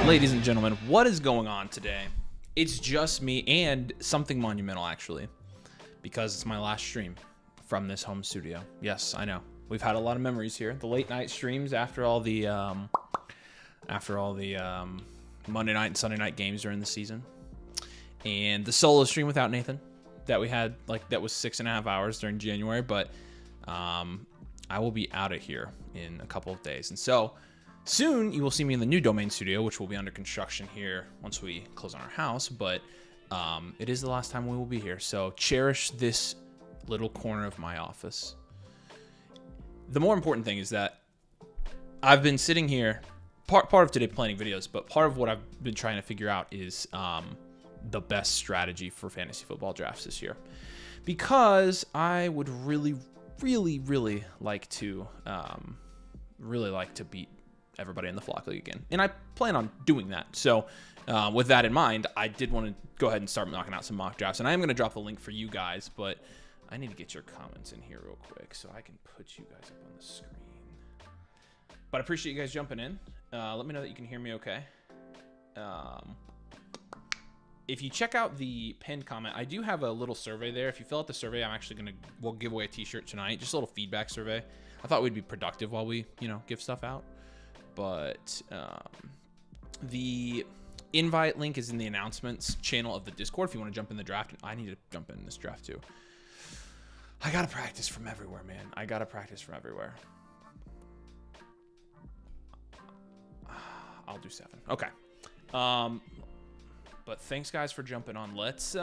Ladies and gentlemen, what is going on today? It's just me and something monumental, actually, because it's my last stream from this home studio. Yes, I know. We've had a lot of memories here. The late night streams after all the Monday night and Sunday night games during the season, and the solo stream without Nathan that we had, that was 6.5 hours during January. But I will be out of here in a couple of days, and so soon you will see me in the new domain studio, which will be under construction here once we close on our house. But it is the last time we will be here, so cherish this little corner of my office. The more important thing is that I've been sitting here, part of today planning videos, but part of what I've been trying to figure out is the best strategy for fantasy football drafts this year, because I would really like to beat everybody in the Flock League again, and I plan on doing that. So with that in mind, I did want to go ahead and start knocking out some mock drafts, and I am going to drop the link for you guys, but I need to get your comments in here real quick so I can put you guys up on the screen. But I appreciate you guys jumping in. Let me know that you can hear me okay. If you check out the pinned comment, I do have a little survey there. If you fill out the survey, we'll give away a t-shirt tonight, just a little feedback survey. I thought we'd be productive while we, give stuff out. But the invite link is in the announcements channel of the Discord if you want to jump in the draft. I need to jump in this draft too. I got to practice from everywhere, man. I got to practice from everywhere. I'll do 7. Okay. But thanks guys for jumping on. Let's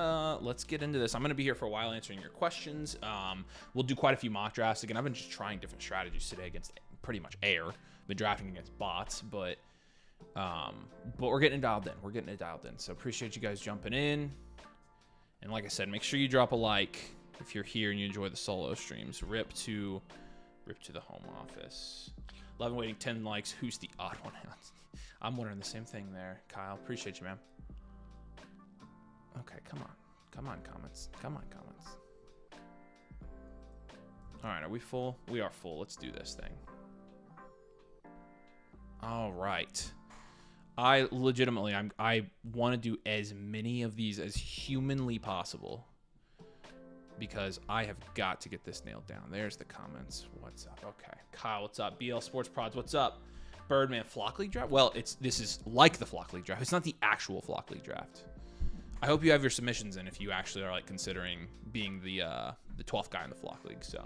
get into this. I'm going to be here for a while answering your questions. We'll do quite a few mock drafts. Again, I've been just trying different strategies today against pretty much air. Been drafting against bots, but we're getting it dialed in. We're getting it dialed in. So appreciate you guys jumping in. And like I said, make sure you drop a like if you're here and you enjoy the solo streams. Rip to the home office. 11 waiting, 10 likes. Who's the odd one out? I'm wondering the same thing there, Kyle. Appreciate you, man. Okay, come on. Come on, comments. Come on, comments. All right, are we full? We are full. Let's do this thing. All right. I want to do as many of these as humanly possible because I have got to get this nailed down. There's the comments. What's up? Okay. Kyle, what's up? BL Sports Prods, what's up? Birdman Flock League draft? Well, this is like the Flock League draft. It's not the actual Flock League draft. I hope you have your submissions in if you actually are considering being the 12th guy in the Flock League. So,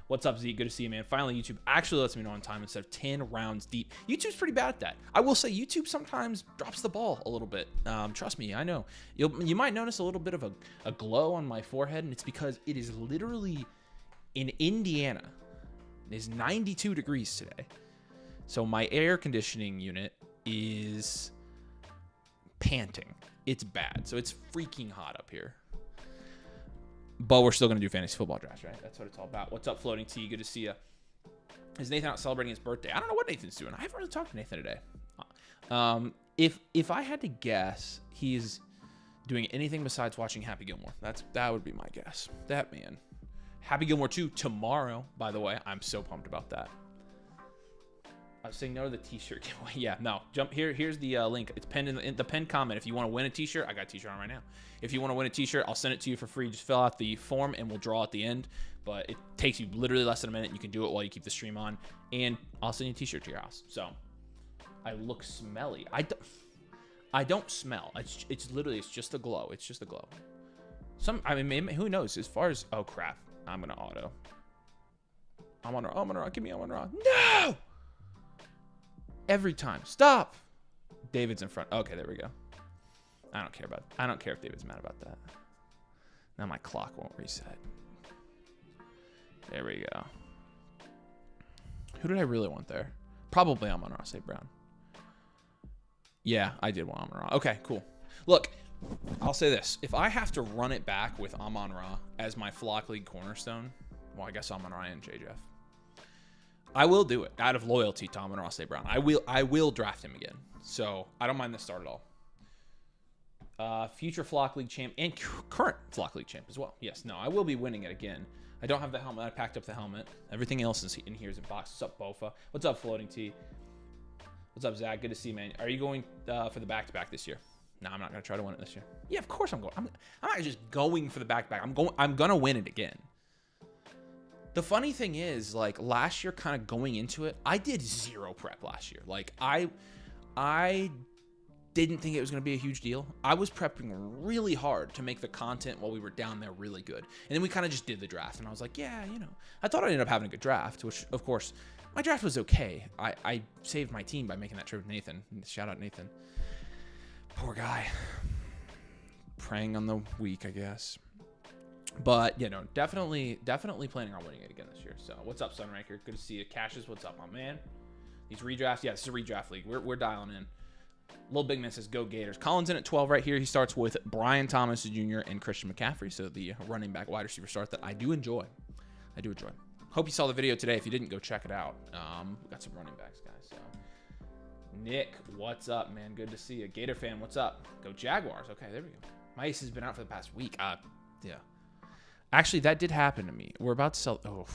what's up, Zeke? Good to see you, man. Finally, YouTube actually lets me know on time instead of 10 rounds deep. YouTube's pretty bad at that. I will say YouTube sometimes drops the ball a little bit. Trust me, I know. You might notice a little bit of a glow on my forehead, and it's because it is literally in Indiana. It is 92 degrees today. So my air conditioning unit is panting. It's bad. So it's freaking hot up here. But we're still going to do fantasy football drafts, right? That's what it's all about. What's up, Floating T? Good to see you. Is Nathan out celebrating his birthday? I don't know what Nathan's doing. I haven't really talked to Nathan today. If I had to guess, he's doing anything besides watching Happy Gilmore. That would be my guess. That man. Happy Gilmore 2 tomorrow, by the way. I'm so pumped about that. I was saying no to the t-shirt giveaway. Yeah, no. Jump here. Here's the link. It's pinned in the pinned comment. If you want to win a t-shirt, I got a t-shirt on right now. If you want to win a t-shirt, I'll send it to you for free. Just fill out the form and we'll draw at the end. But it takes you literally less than a minute. You can do it while you keep the stream on, and I'll send you a t-shirt to your house. So I look smelly. I don't smell. It's literally just a glow. It's just a glow. Maybe, who knows? As far as, oh crap, I'm gonna auto. I'm on raw. Give me on raw. No. Every time. Stop. David's in front. Okay, there we go. I don't care if David's mad about that. Now my clock won't reset. There we go. Who did I really want there? Probably Amon-Ra St. Brown. Yeah, I did want Amon-Ra. Okay, cool. Look, I'll say this. If I have to run it back with Amon-Ra as my Flock League cornerstone, well, I guess Amon-Ra and JJF. I will do it out of loyalty to Amon-Ra St. Brown. I will draft him again. So I don't mind this start at all. Future Flock League champ and current Flock League champ as well. Yes, no, I will be winning it again. I don't have the helmet. I packed up the helmet. Everything else is in here is in box. What's up, Bofa? What's up, Floating T? What's up, Zach? Good to see you, man. Are you going for the back-to-back this year? No, I'm not going to try to win it this year. Yeah, of course I'm going. I'm not just going for the back-to-back. I'm going to win it again. The funny thing is, like, last year kind of going into it, I did zero prep last year. Like, I didn't think it was going to be a huge deal. I was prepping really hard to make the content while we were down there really good. And then we kind of just did the draft. And I was like, yeah, you know, I thought I'd end up having a good draft, which, of course, my draft was okay. I saved my team by making that trade with Nathan. Shout out Nathan. Poor guy. Preying on the weak, I guess. But, you know, definitely planning on winning it again this year. So, what's up, Sunraker? Good to see you. Cassius, what's up, my man? These redrafts, yeah, this is a redraft league. We're dialing in. Little Big Man says, go Gators. Colin's in at 12 right here. He starts with Brian Thomas Jr. and Christian McCaffrey. So, the running back wide receiver start that I do enjoy. Hope you saw the video today. If you didn't, go check it out. We got some running backs, guys. So, Nick, what's up, man? Good to see you. Gator fan, what's up? Go Jaguars. Okay, there we go. My ace has been out for the past week. Yeah. Actually, that did happen to me. We're about to sell. Oh.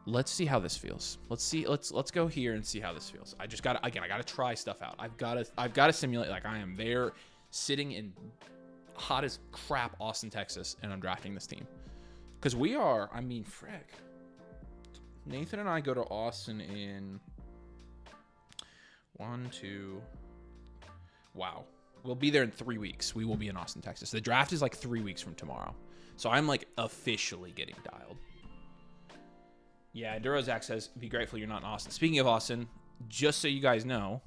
Let's see how this feels. Let's go here and see how this feels. I gotta try stuff out. I've gotta simulate like I am there sitting in hot as crap Austin, Texas, and I'm drafting this team. Because we are, I mean, frick. Nathan and I go to Austin in 1, 2. Wow. We'll be there in 3 weeks. We will be in Austin, Texas. The draft is like 3 weeks from tomorrow. So I'm like officially getting dialed. Yeah, Durozak says, be grateful you're not in Austin. Speaking of Austin, just so you guys know,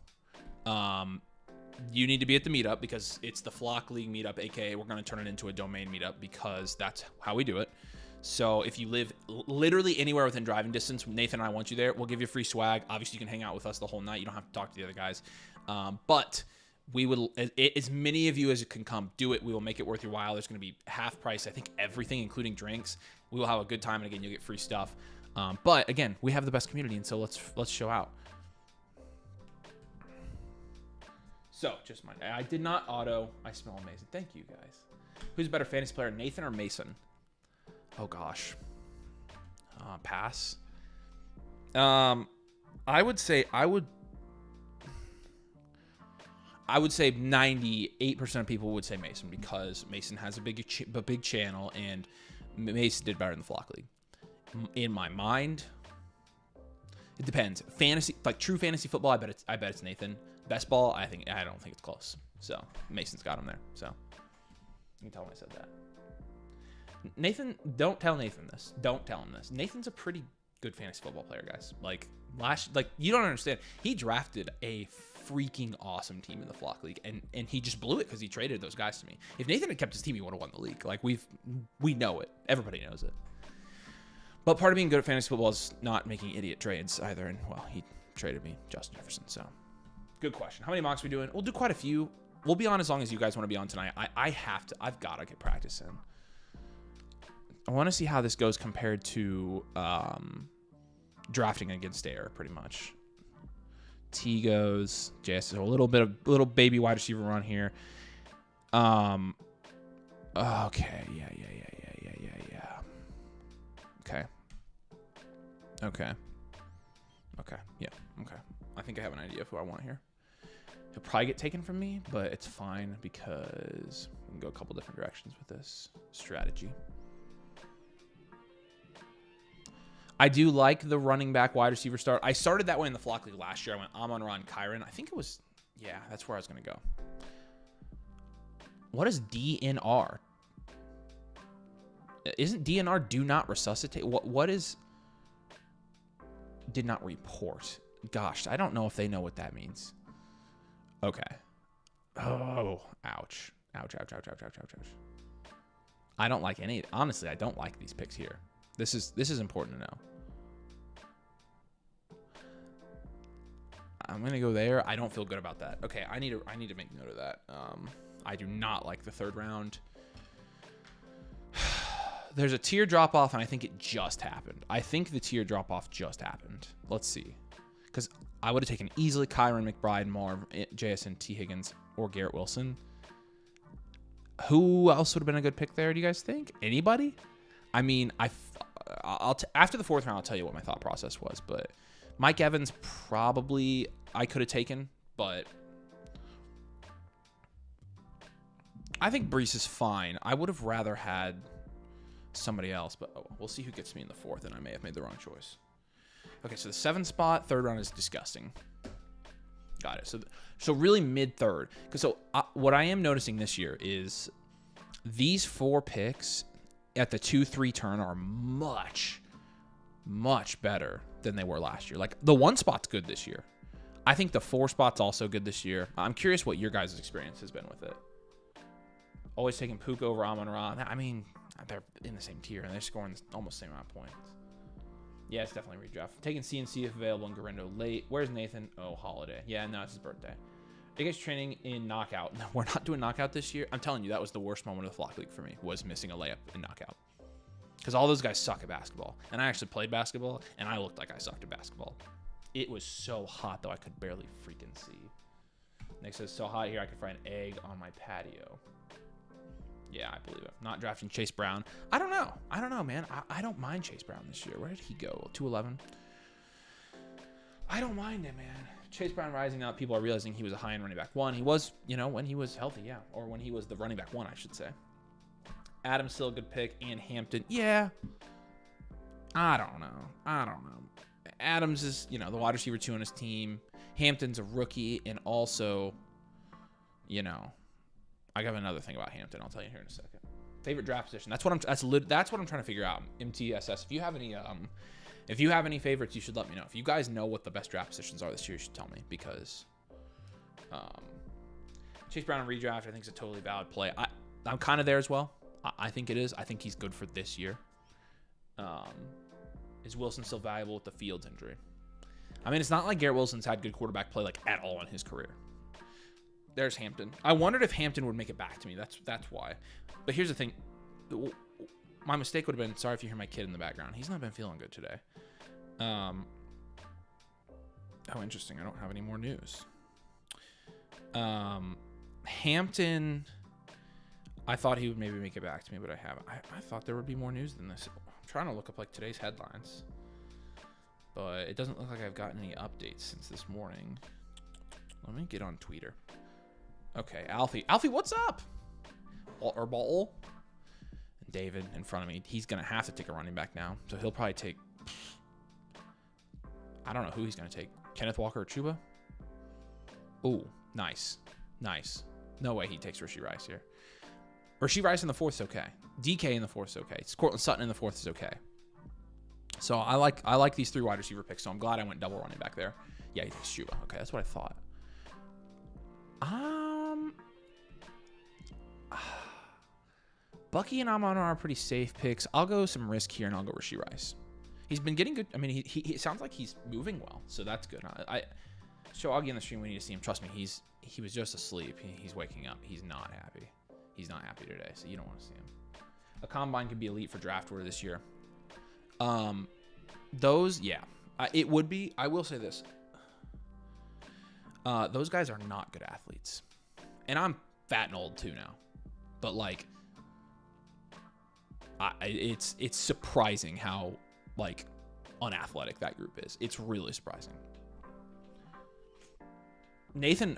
you need to be at the meetup because it's the Flock League meetup, aka we're going to turn it into a domain meetup because that's how we do it. So if you live literally anywhere within driving distance, Nathan and I want you there. We'll give you free swag. Obviously, you can hang out with us the whole night. You don't have to talk to the other guys. But we will, as many of you as it can come, do it. We will make it worth your while. There's going to be half price, I think, everything, including drinks. We will have a good time, and again, you'll get free stuff. But again, we have the best community, and so let's show out. So just I did not auto. I smell amazing. Thank you guys. Who's a better fantasy player, Nathan or Mason? Oh gosh. Pass. I would say 98% of people would say Mason because Mason has a big channel and Mason did better in the Flock League. In my mind, it depends. Fantasy, like true fantasy football, I bet it's Nathan. Best ball, I don't think it's close. So Mason's got him there. So you can tell him I said that. Nathan, don't tell Nathan this. Don't tell him this. Nathan's a pretty good fantasy football player, guys. Like you don't understand. He drafted a freaking awesome team in the Flock League, and he just blew it because he traded those guys to me. If Nathan had kept his team, he would have won the league. Like we know it. Everybody knows it. But part of being good at fantasy football is not making idiot trades either. And well, he traded me Justin Jefferson. So good question. How many mocks are we doing? We'll do quite a few. We'll be on as long as you guys want to be on tonight. I've got to get practice in. I want to see how this goes compared to drafting against air, pretty much. T goes. JS, a little baby wide receiver run here. Okay. Yeah. Okay. Yeah. Okay. I think I have an idea of who I want here. He'll probably get taken from me, but it's fine because we can go a couple different directions with this strategy. I do like the running back wide receiver start. I started that way in the Flock League last year. I went Amon-Ra and Kyron. I think it was, yeah, that's where I was going to go. What is DNR? Isn't DNR do not resuscitate? What is did not report? Gosh, I don't know if they know what that means. Okay. Oh, ouch. Ouch. I don't like any. Honestly, I don't like these picks here. This is important to know. I'm going to go there. I don't feel good about that. Okay, I need to make note of that. I do not like the third round. There's a tier drop off, and I think it just happened. I think the tier drop off just happened. Let's see. Because I would have taken easily Kyron McBride, Marv, JSN, T. Higgins, or Garrett Wilson. Who else would have been a good pick there, do you guys think? Anybody? I mean, after the fourth round, I'll tell you what my thought process was. But Mike Evans probably I could have taken, but I think Brees is fine. I would have rather had somebody else, but we'll see who gets me in the 4th, and I may have made the wrong choice. Okay, so the 7th spot, 3rd round is disgusting. Got it. So really mid-3rd. Because what I am noticing this year is these 4 picks at the 2-3 turn are much, much better than they were last year. Like, the 1 spot's good this year. I think the 4 spot's also good this year. I'm curious what your guys' experience has been with it. Always taking Puka over Amon-Ra. I mean, they're in the same tier, and they're scoring almost the same amount of points. Yeah, it's definitely redraft. Taking CNC if available and Garindo late. Where's Nathan? Oh, holiday. Yeah, no, it's his birthday. You guys training in knockout. No, we're not doing knockout this year. I'm telling you, that was the worst moment of the Flock League for me, was missing a layup in knockout. Because all those guys suck at basketball. And I actually played basketball, and I looked like I sucked at basketball. It was so hot, though, I could barely freaking see. Nick says, so hot here, I could fry an egg on my patio. Yeah, I believe it. Not drafting Chase Brown. I don't know, man. I don't mind Chase Brown this year. Where did he go? 211. I don't mind him, man. Chase Brown rising up. People are realizing he was a high-end running back 1. He was, when he was healthy, yeah. Or when he was the running back 1, I should say. Adams still a good pick. And Hampton, yeah. I don't know. Adams is, the wide receiver 2 on his team. Hampton's a rookie. And also, I got another thing about Hampton. I'll tell you here in a second. Favorite draft position. That's what I'm trying to figure out. MTSS. If you have any favorites, you should let me know. If you guys know what the best draft positions are this year, you should tell me, because Chase Brown and redraft, I think, is a totally valid play. I'm kind of there as well. I think it is. I think he's good for this year. Is Wilson still valuable with the Fields injury? I mean, it's not like Garrett Wilson's had good quarterback play at all in his career. There's Hampton. I wondered if Hampton would make it back to me. That's why. But here's the thing. My mistake would have been, sorry if you hear my kid in the background. He's not been feeling good today. Oh, interesting. I don't have any more news. Hampton, I thought he would maybe make it back to me, but I haven't. I thought there would be more news than this. I'm trying to look up today's headlines, but it doesn't look like I've gotten any updates since this morning. Let me get on Twitter. Okay, Alfie, what's up? Or Ball. And David in front of me. He's gonna have to take a running back now, so he'll probably take. I don't know who he's gonna take. Kenneth Walker or Chuba? Ooh, nice. No way he takes Rashee Rice here. Rashee Rice in the 4th is okay. DK in the 4th is okay. Courtland Sutton in the 4th is okay. So I like these 3 wide receiver picks. So I'm glad I went double running back there. Yeah, he takes Chuba. Okay, that's what I thought. Bucky and Amon are pretty safe picks. I'll go some risk here, and I'll go Rashee Rice. He's been getting good. I mean, he sounds like he's moving well, so that's good. I show Augie on the stream. We need to see him. Trust me, he was just asleep. He's waking up. He's not happy. He's not happy today, so you don't want to see him. A combine could be elite for draft order this year. Those, yeah, it would be. I will say this. Those guys are not good athletes. And I'm fat and old too now. But it's surprising how unathletic that group is. It's really surprising. Nathan,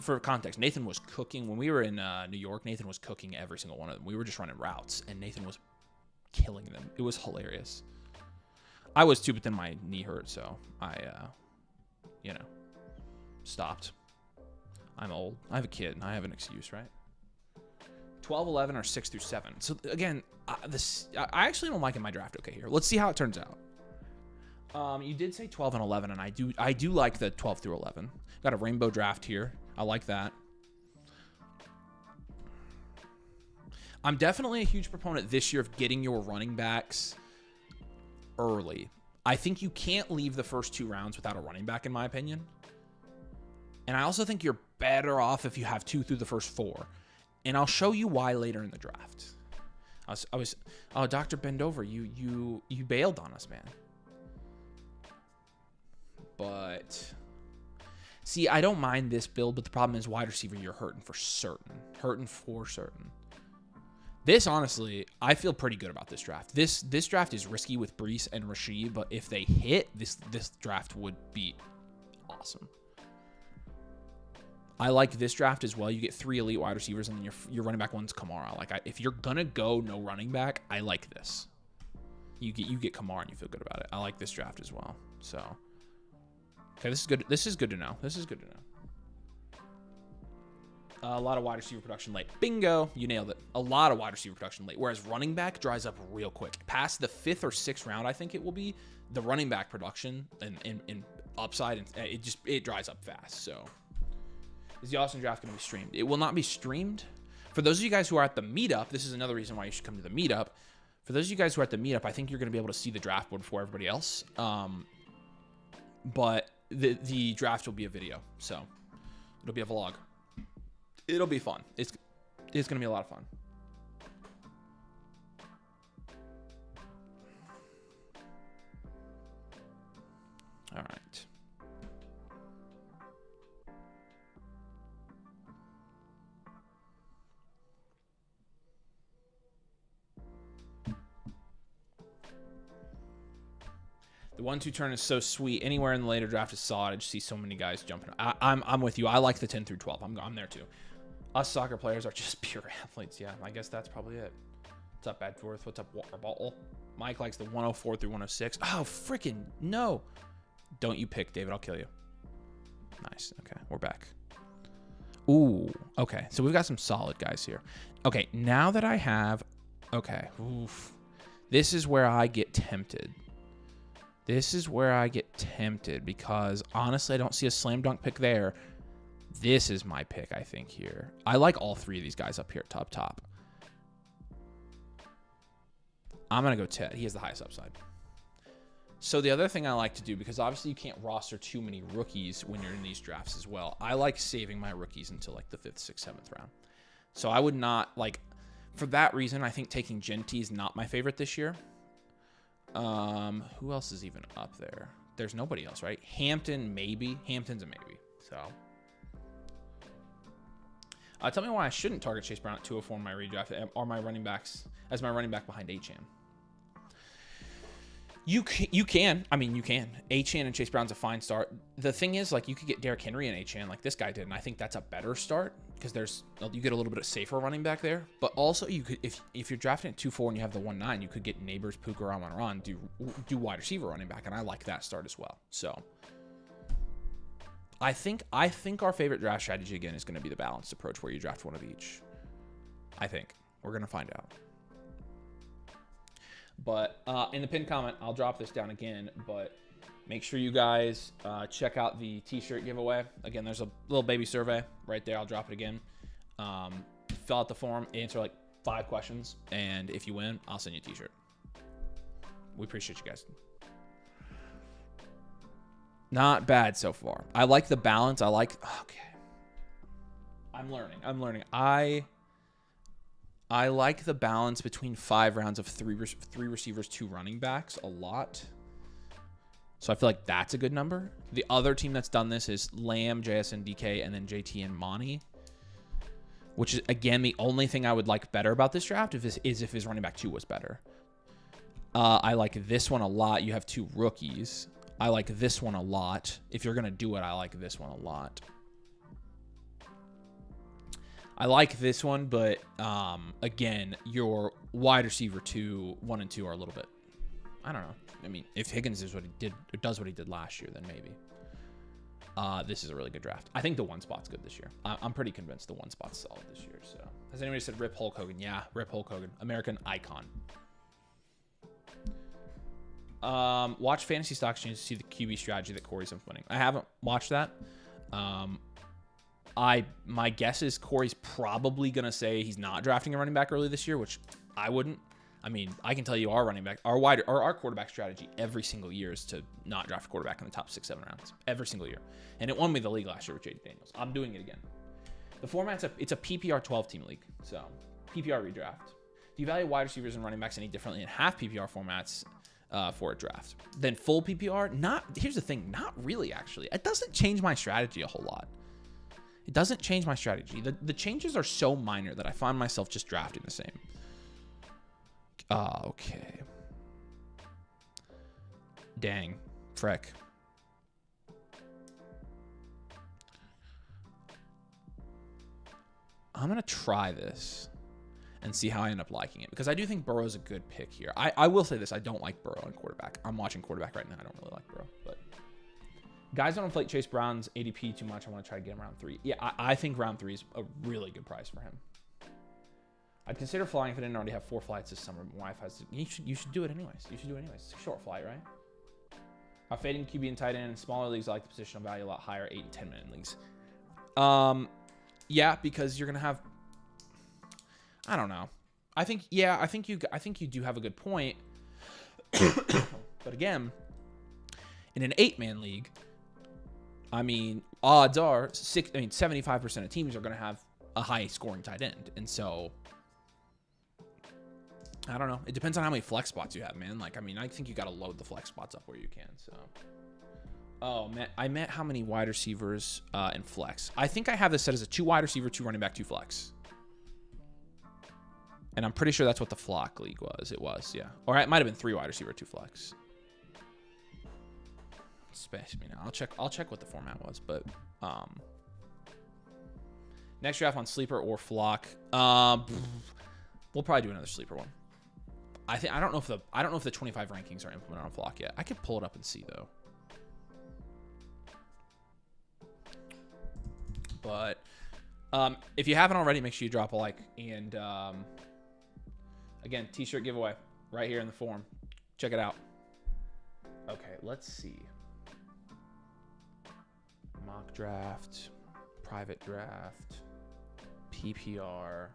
for context, Nathan was cooking. When we were in New York, Nathan was cooking every single one of them. We were just running routes, and Nathan was killing them. It was hilarious. I was too, but then my knee hurt, so I, stopped. I'm old. I have a kid, and I have an excuse, right? 12, 11, or 6 through 7. So, again, I actually don't like in my draft okay here. Let's see how it turns out. You did say 12 and 11, and I do like the 12 through 11. Got a rainbow draft here. I like that. I'm definitely a huge proponent this year of getting your running backs early. I think you can't leave the first 2 rounds without a running back, in my opinion. And I also think you're better off if you have 2 through the first 4. And I'll show you why later in the draft. Dr. Bendover, you bailed on us, man. But see, I don't mind this build, but the problem is wide receiver, you're hurting for certain. This, honestly, I feel pretty good about this draft. This draft is risky with Breece and Rashid, but if they hit, this draft would be awesome. I like this draft as well. You get 3 elite wide receivers, and then your running back one's Kamara. Like, if you're gonna go no running back, I like this. You get Kamara, and you feel good about it. I like this draft as well. So, okay, this is good. This is good to know. This is good to know. A lot of wide receiver production late. Bingo, you nailed it. A lot of wide receiver production late. Whereas running back dries up real quick. Past the 5th or 6th round, I think it will be, the running back production and upside, and it dries up fast. So. Is the Austin draft going to be streamed? It will not be streamed. For those of you guys who are at the meetup, this is another reason why you should come to the meetup. For those of you guys who are at the meetup, I think you're going to be able to see the draft board before everybody else. But the draft will be a video, so it'll be a vlog. It'll be fun. It's going to be a lot of fun. All right. The 1-2 turn is so sweet. Anywhere in the later draft is solid. I just see so many guys jumping. I'm with you. I like the 10 through 12. I'm there too. Us soccer players are just pure athletes. Yeah, I guess that's probably it. What's up, Bedworth? What's up, Waterball? Mike likes the 104 through 106. Oh, freaking no. Don't you pick, David. I'll kill you. Nice. Okay, we're back. Ooh, okay. So we've got some solid guys here. Okay, now that I have... Okay. Oof. This is where I get tempted. This is where I get tempted because, honestly, I don't see a slam dunk pick there. This is my pick, I think, here. I like all 3 of these guys up here at top. I'm going to go Ted. He has the highest upside. So the other thing I like to do, because obviously you can't roster too many rookies when you're in these drafts as well, I like saving my rookies until like the 5th, 6th, 7th round. So I would not, like, for that reason, I think taking Genty is not my favorite this year. Who else is even up there? There's nobody else, right? Hampton, maybe. Hampton's a maybe. So, tell me why I shouldn't target Chase Brown at 204 in my redraft, or my running backs as my running back behind Achane. You can. I mean, you can. Achane and Chase Brown's a fine start. The thing is, like, you could get Derrick Henry and Achane like this guy did, and I think that's a better start because you get a little bit of safer running back there. But also, you could, if you're drafting at 2-4 and you have the 1-9, you could get Neighbors, Puka, Ramon, do wide receiver running back, and I like that start as well. So, I think our favorite draft strategy again is going to be the balanced approach where you draft one of each. I think we're going to find out. But in the pinned comment, I'll drop this down again, but make sure you guys check out the t-shirt giveaway. Again, there's a little baby survey right there. I'll drop it again. Fill out the form, answer like 5 questions, and if you win, I'll send you a t-shirt. We appreciate you guys. Not bad so far. I like the balance. Okay. I'm learning. I like the balance between 5 rounds of 3 receivers, 2 running backs a lot. So I feel like that's a good number. The other team that's done this is Lamb, JSN, DK, and then JT and Monty. Which is, again, the only thing I would like better about this draft is if his running back 2 was better. I like this one a lot. You have 2 rookies. I like this one a lot. If you're going to do it, I like this one a lot. I like this one, but again, your wide receiver 1 and 2 are a little bit, I don't know. I mean, if Higgins does what he did last year, then maybe. This is a really good draft. I think the 1 spot's good this year. I'm pretty convinced the 1 spot's solid this year. So, has anybody said rip Hulk Hogan? Yeah, rip Hulk Hogan, American icon. Watch Fantasy Stock Exchange to see the QB strategy that Corey's implementing. I haven't watched that. My guess is Corey's probably going to say he's not drafting a running back early this year, which I wouldn't. I mean, I can tell you our quarterback strategy every single year is to not draft a quarterback in the top 6-7 rounds every single year. And it won me the league last year with JD Daniels. I'm doing it again. The format's it's a PPR 12 team league. So PPR redraft. Do you value wide receivers and running backs any differently in half PPR formats for a draft than full PPR? Here's the thing. Not really, actually. It doesn't change my strategy a whole lot. It doesn't change my strategy. The changes are so minor that I find myself just drafting the same. Okay. Dang. Freck. I'm going to try this and see how I end up liking it, because I do think Burrow's a good pick here. I will say this. I don't like Burrow in quarterback. I'm watching quarterback right now. I don't really like Burrow, but guys don't inflate Chase Brown's ADP too much. I want to try to get him round 3. Yeah, I think round 3 is a really good price for him. I'd consider flying if I didn't already have 4 flights this summer. My wife has. You should do it anyways. You should do it anyways. It's a short flight, right? Fading QB and tight end in smaller leagues, I like the positional value a lot higher. 8 and 10 minute leagues. Yeah, because you're gonna have. I don't know. I think you do have a good point. But again, in an 8-man league, I mean, odds are 75% of teams are going to have a high scoring tight end. And so I don't know. It depends on how many flex spots you have, man. Like, I mean, I think you got to load the flex spots up where you can. So, oh man, I meant how many wide receivers in flex. I think I have this set as a 2 wide receiver, 2 running back, 2 flex. And I'm pretty sure that's what the flock league was. It was, yeah. Or it might have been 3 wide receiver, 2 flex. Space me now. I'll check what the format was, but next draft on sleeper or flock. We'll probably do another sleeper one. I don't know if the 25 rankings are implemented on flock yet. I could pull it up and see though. But if you haven't already, make sure you drop a like. And again, t-shirt giveaway right here in the form. Check it out. Okay, let's see. Mock draft, private draft, PPR,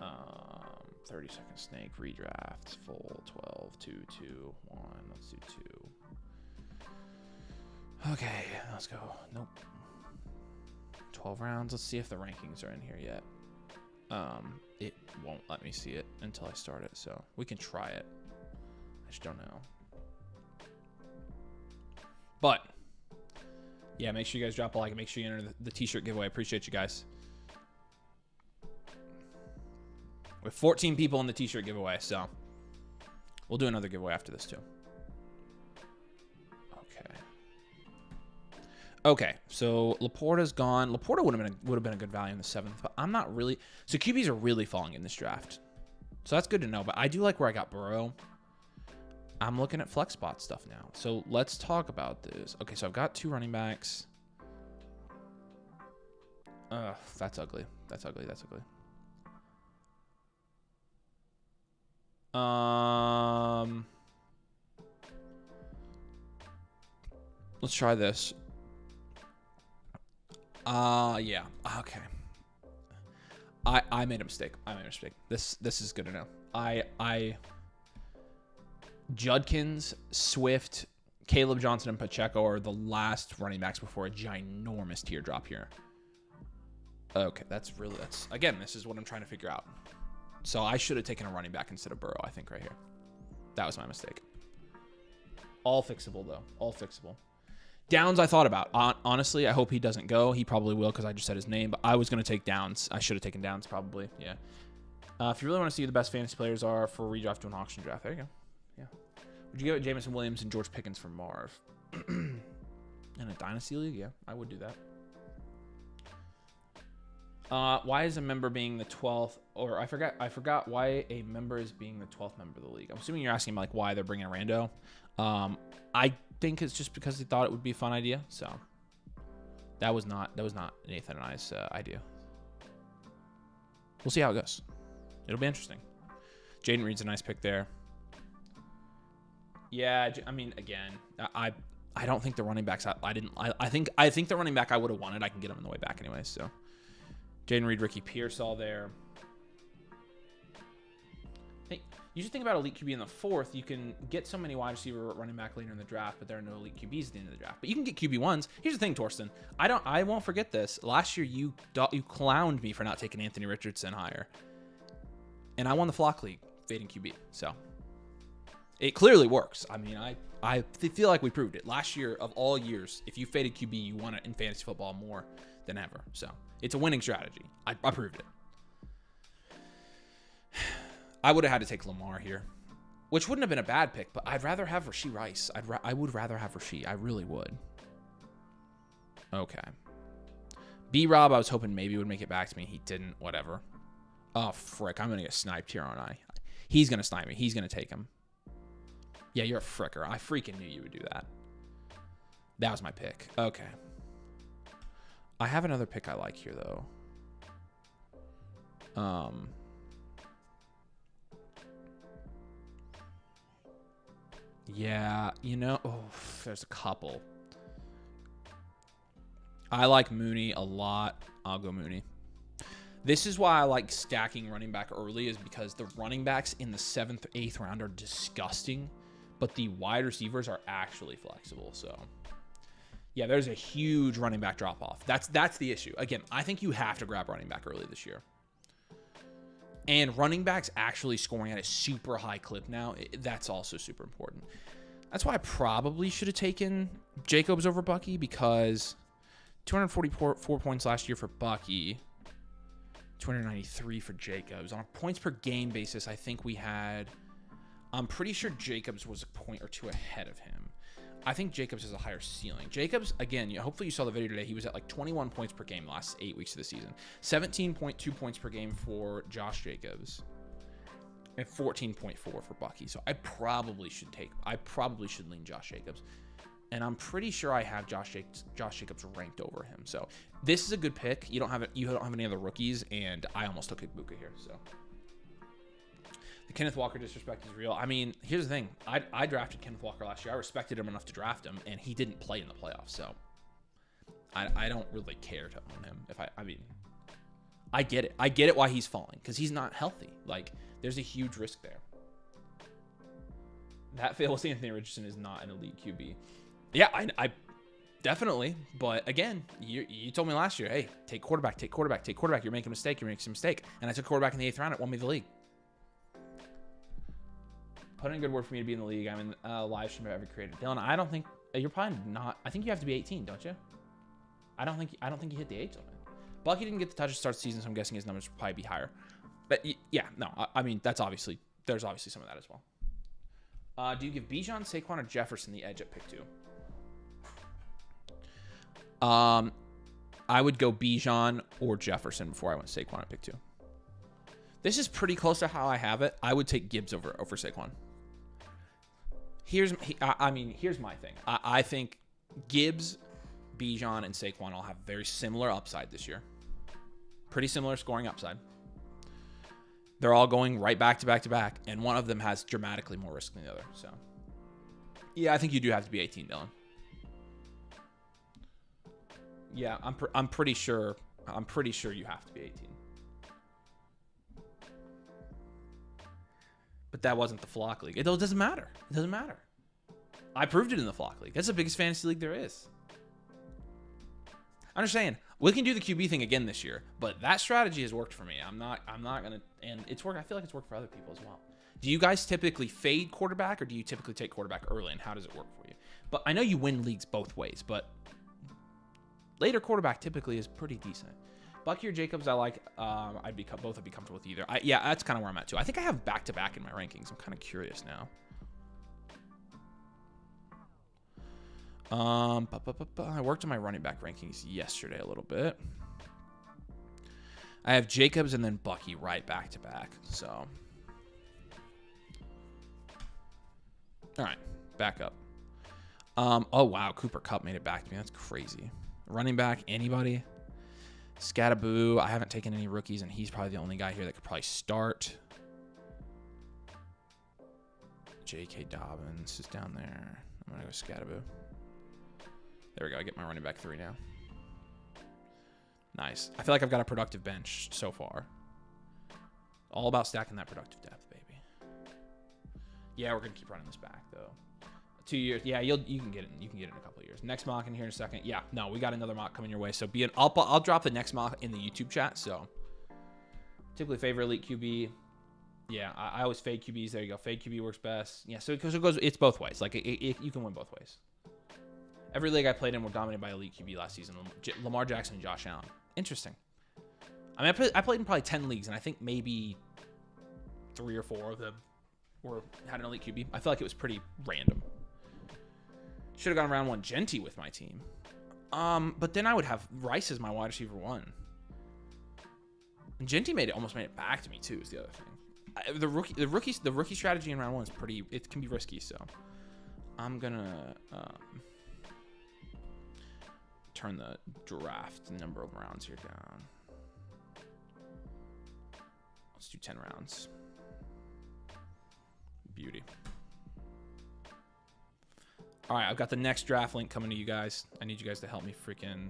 30-second snake, redraft, full, 12, 2, 2, 1. Let's do 2. Okay, let's go. Nope. 12 rounds. Let's see if the rankings are in here yet. It won't let me see it until I start it, so we can try it. I just don't know. But yeah, make sure you guys drop a like and make sure you enter the t-shirt giveaway. I appreciate you guys. We have 14 people in the t-shirt giveaway, so we'll do another giveaway after this too. Okay, so Laporta's gone. Laporta would have been a good value in the 7th, but I'm not really. So QBs are really falling in this draft, so that's good to know. But I do like where I got Burrow. I'm looking at flex spot stuff now. So let's talk about this. Okay, so I've got 2 running backs. That's ugly. That's ugly. That's ugly. Let's try this. Yeah. Okay. I made a mistake. This is good to know. Judkins, Swift, Caleb Johnson, and Pacheco are the last running backs before a ginormous teardrop here. Okay, that's again, this is what I'm trying to figure out. So I should have taken a running back instead of Burrow, I think, right here. That was my mistake. All fixable, though. All fixable. Downs I thought about. Honestly, I hope he doesn't go. He probably will because I just said his name, but I was going to take Downs. I should have taken Downs probably, yeah. If you really want to see who the best fantasy players are for redraft to an auction draft, there you go. Yeah. Would you give it Jameson Williams and George Pickens for Marv? In a Dynasty league? Yeah, I would do that. Why is a member being the 12th, or I forgot why a member is being the 12th member of the league. I'm assuming you're asking like why they're bringing a rando. I think it's just because they thought it would be a fun idea. So that was not Nathan and I's idea. We'll see how it goes. It'll be interesting. Jaden Reed's a nice pick there. Yeah, I mean, again, I don't think the running backs. I think the running back I would have wanted. I can get him on the way back anyway. So Jaden Reed, Ricky Pierce, all there. Hey, you should think about elite QB in the 4th. You can get so many wide receiver running back later in the draft, but there are no elite QBs at the end of the draft. But you can get QB1s. Here's the thing, Torsten. I won't forget this. Last year you clowned me for not taking Anthony Richardson higher, and I won the flock league fading QB. So it clearly works. I mean, I feel like we proved it last year. Of all years, if you faded QB, you won it in fantasy football more than ever. So it's a winning strategy. I proved it. I would have had to take Lamar here, which wouldn't have been a bad pick, but I'd rather have Rashee Rice. I would rather have Rashee. I really would. Okay. B-Rob, I was hoping maybe would make it back to me. He didn't. Whatever. Oh, frick. I'm going to get sniped here, aren't I? He's going to snipe me. He's going to take him. Yeah, you're a fricker. I freaking knew you would do that. That was my pick. Okay. I have another pick I like here, though. Yeah, you know, there's a couple. I like Mooney a lot. I'll go Mooney. This is why I like stacking running back early, is because the running backs in the 7th, 8th round are disgusting, but the wide receivers are actually flexible. So, yeah, there's a huge running back drop off. That's the issue. Again, I think you have to grab running back early this year. And running backs actually scoring at a super high clip now, that's also super important. That's why I probably should have taken Jacobs over Bucky, because 244 points last year for Bucky, 293 for Jacobs. On a points per game basis, I think we had, I'm pretty sure Jacobs was a point or two ahead of him. I think Jacobs has a higher ceiling. Jacobs, again, hopefully you saw the video today. He was at like 21 points per game last 8 weeks of the season. 17.2 points per game for Josh Jacobs. And 14.4 for Bucky. So I probably should lean Josh Jacobs. And I'm pretty sure I have Josh Jacobs ranked over him. So this is a good pick. You don't have any other rookies, and I almost took Ibuka here. So the Kenneth Walker disrespect is real. I mean, here's the thing. I drafted Kenneth Walker last year. I respected him enough to draft him, and he didn't play in the playoffs. So I don't really care to own him. I mean, I get it. I get it why he's falling, because he's not healthy. Like, there's a huge risk there. That fails Anthony Richardson is not an elite QB. Yeah, I definitely. But again, you told me last year, hey, take quarterback. You're making a mistake. And I took quarterback in the 8th round. It won me the league. Put in a good word for me to be in the league. I'm in a live stream I've ever created. Dylan, I don't think you're probably not. I think you have to be 18, don't you? I don't think you hit the age limit. Bucky didn't get the touch to start the season, so I'm guessing his numbers will probably be higher. But yeah, no, I mean, there's obviously some of that as well. Do you give Bijan, Saquon, or Jefferson the edge at pick 2? I would go Bijan or Jefferson before I went Saquon at pick 2. This is pretty close to how I have it. I would take Gibbs over Saquon. Here's my thing. I think Gibbs, Bijan, and Saquon all have very similar upside this year. Pretty similar scoring upside. They're all going right back to back to back, and one of them has dramatically more risk than the other. So, yeah, I think you do have to be 18, Dylan. Yeah, I'm pretty sure you have to be 18. But that wasn't the Flock League. It doesn't matter. It doesn't matter. I proved it in the Flock League. That's the biggest fantasy league there is. I'm just saying, we can do the QB thing again this year, but that strategy has worked for me. I'm not gonna, and it's worked. I feel like it's worked for other people as well. Do you guys typically fade quarterback, or do you typically take quarterback early, and how does it work for you? But I know you win leagues both ways, but later quarterback typically is pretty decent. Bucky or Jacobs, I like. Both would be comfortable with either. Yeah, that's kind of where I'm at too. I think I have back-to-back in my rankings. I'm kind of curious now. I worked on my running back rankings yesterday a little bit. I have Jacobs and then Bucky right back-to-back. So, all right, back up. Oh wow, Cooper Kupp made it back to me. That's crazy. Running back, anybody? Scattaboo. I haven't taken any rookies, and he's probably the only guy here that could probably start. J.K. Dobbins is down there. I'm going to go Scattaboo. There we go. I get my running back 3 now. Nice. I feel like I've got a productive bench so far. All about stacking that productive depth, baby. Yeah, we're going to keep running this back, though. 2 years. Yeah, you can get it. You can get it in a couple of years. Next mock in here in a second. Yeah, no, we got another mock coming your way. So I'll drop the next mock in the YouTube chat. So typically favor elite QB. Yeah, I always fade QBs. There you go. Fade QB works best. Yeah, so because it goes, it's both ways. Like you can win both ways. Every league I played in were dominated by elite QB last season. Lamar Jackson and Josh Allen. Interesting. I mean, I played in probably 10 leagues, and I think maybe 3 or 4 of them had an elite QB. I feel like it was pretty random. Should have gone round 1 Genty with my team. But then I would have Rice as my wide receiver 1. And Genty almost made it back to me too, is the other thing. The rookie strategy in round 1 is it can be risky, so I'm gonna turn the draft number of rounds here down. Let's do 10 rounds. Beauty. All right, I've got the next draft link coming to you guys. I need you guys to help me freaking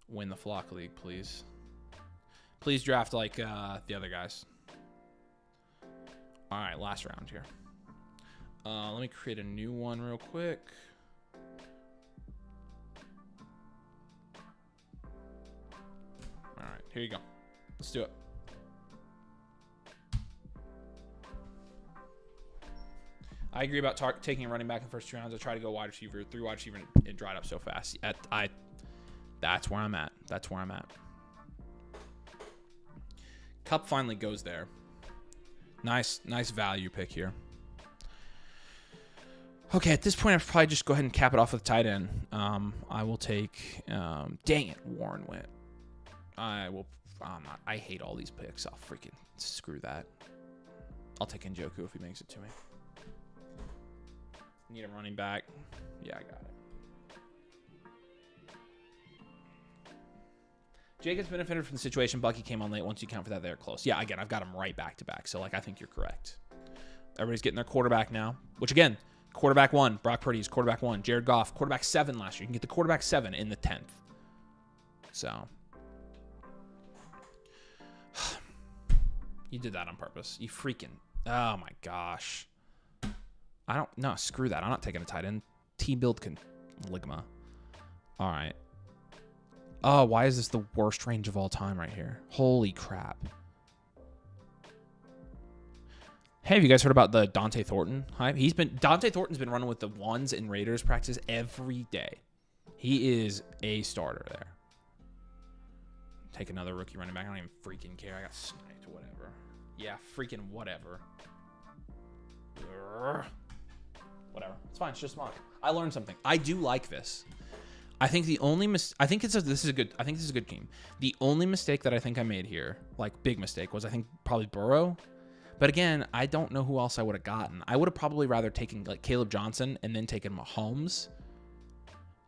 win the Flock League, please. Please draft like the other guys. All right, last round here. Let me create a new one real quick. All right, here you go. Let's do it. I agree about taking a running back in the first 2 rounds. I tried to go wide receiver, 3 wide receiver, and it dried up so fast. That's where I'm at. That's where I'm at. Cup finally goes there. Nice value pick here. Okay, at this point, I'll probably just go ahead and cap it off with tight end. I will take. Dang it, Warren went. I will. I hate all these picks. I'll freaking screw that. I'll take Njoku if he makes it to me. Need a running back. Yeah, I got it. Jacobs benefited from the situation. Bucky came on late. Once you count for that, they're close. Yeah, again, I've got them right back to back. So, like, I think you're correct. Everybody's getting their quarterback now. Which, again, quarterback 1. Brock Purdy's quarterback 1. Jared Goff, quarterback 7 last year. You can get the quarterback 7 in the 10th. So. You did that on purpose. You freaking. Oh, my gosh. No, screw that. I'm not taking a tight end. T-build can ligma. All right. Oh, why is this the worst range of all time right here? Holy crap. Hey, have you guys heard about the Dante Thornton hype? Dante Thornton's been running with the ones in Raiders practice every day. He is a starter there. Take another rookie running back. I don't even freaking care. I got sniped. Whatever. Yeah, freaking whatever. Whatever. It's fine. It's just mock. I learned something. I do like this. I think the only this is a good game. The only mistake that I think I made here, like big mistake, was I think probably Burrow. But again, I don't know who else I would have gotten. I would have probably rather taken like Caleb Johnson and then taken Mahomes.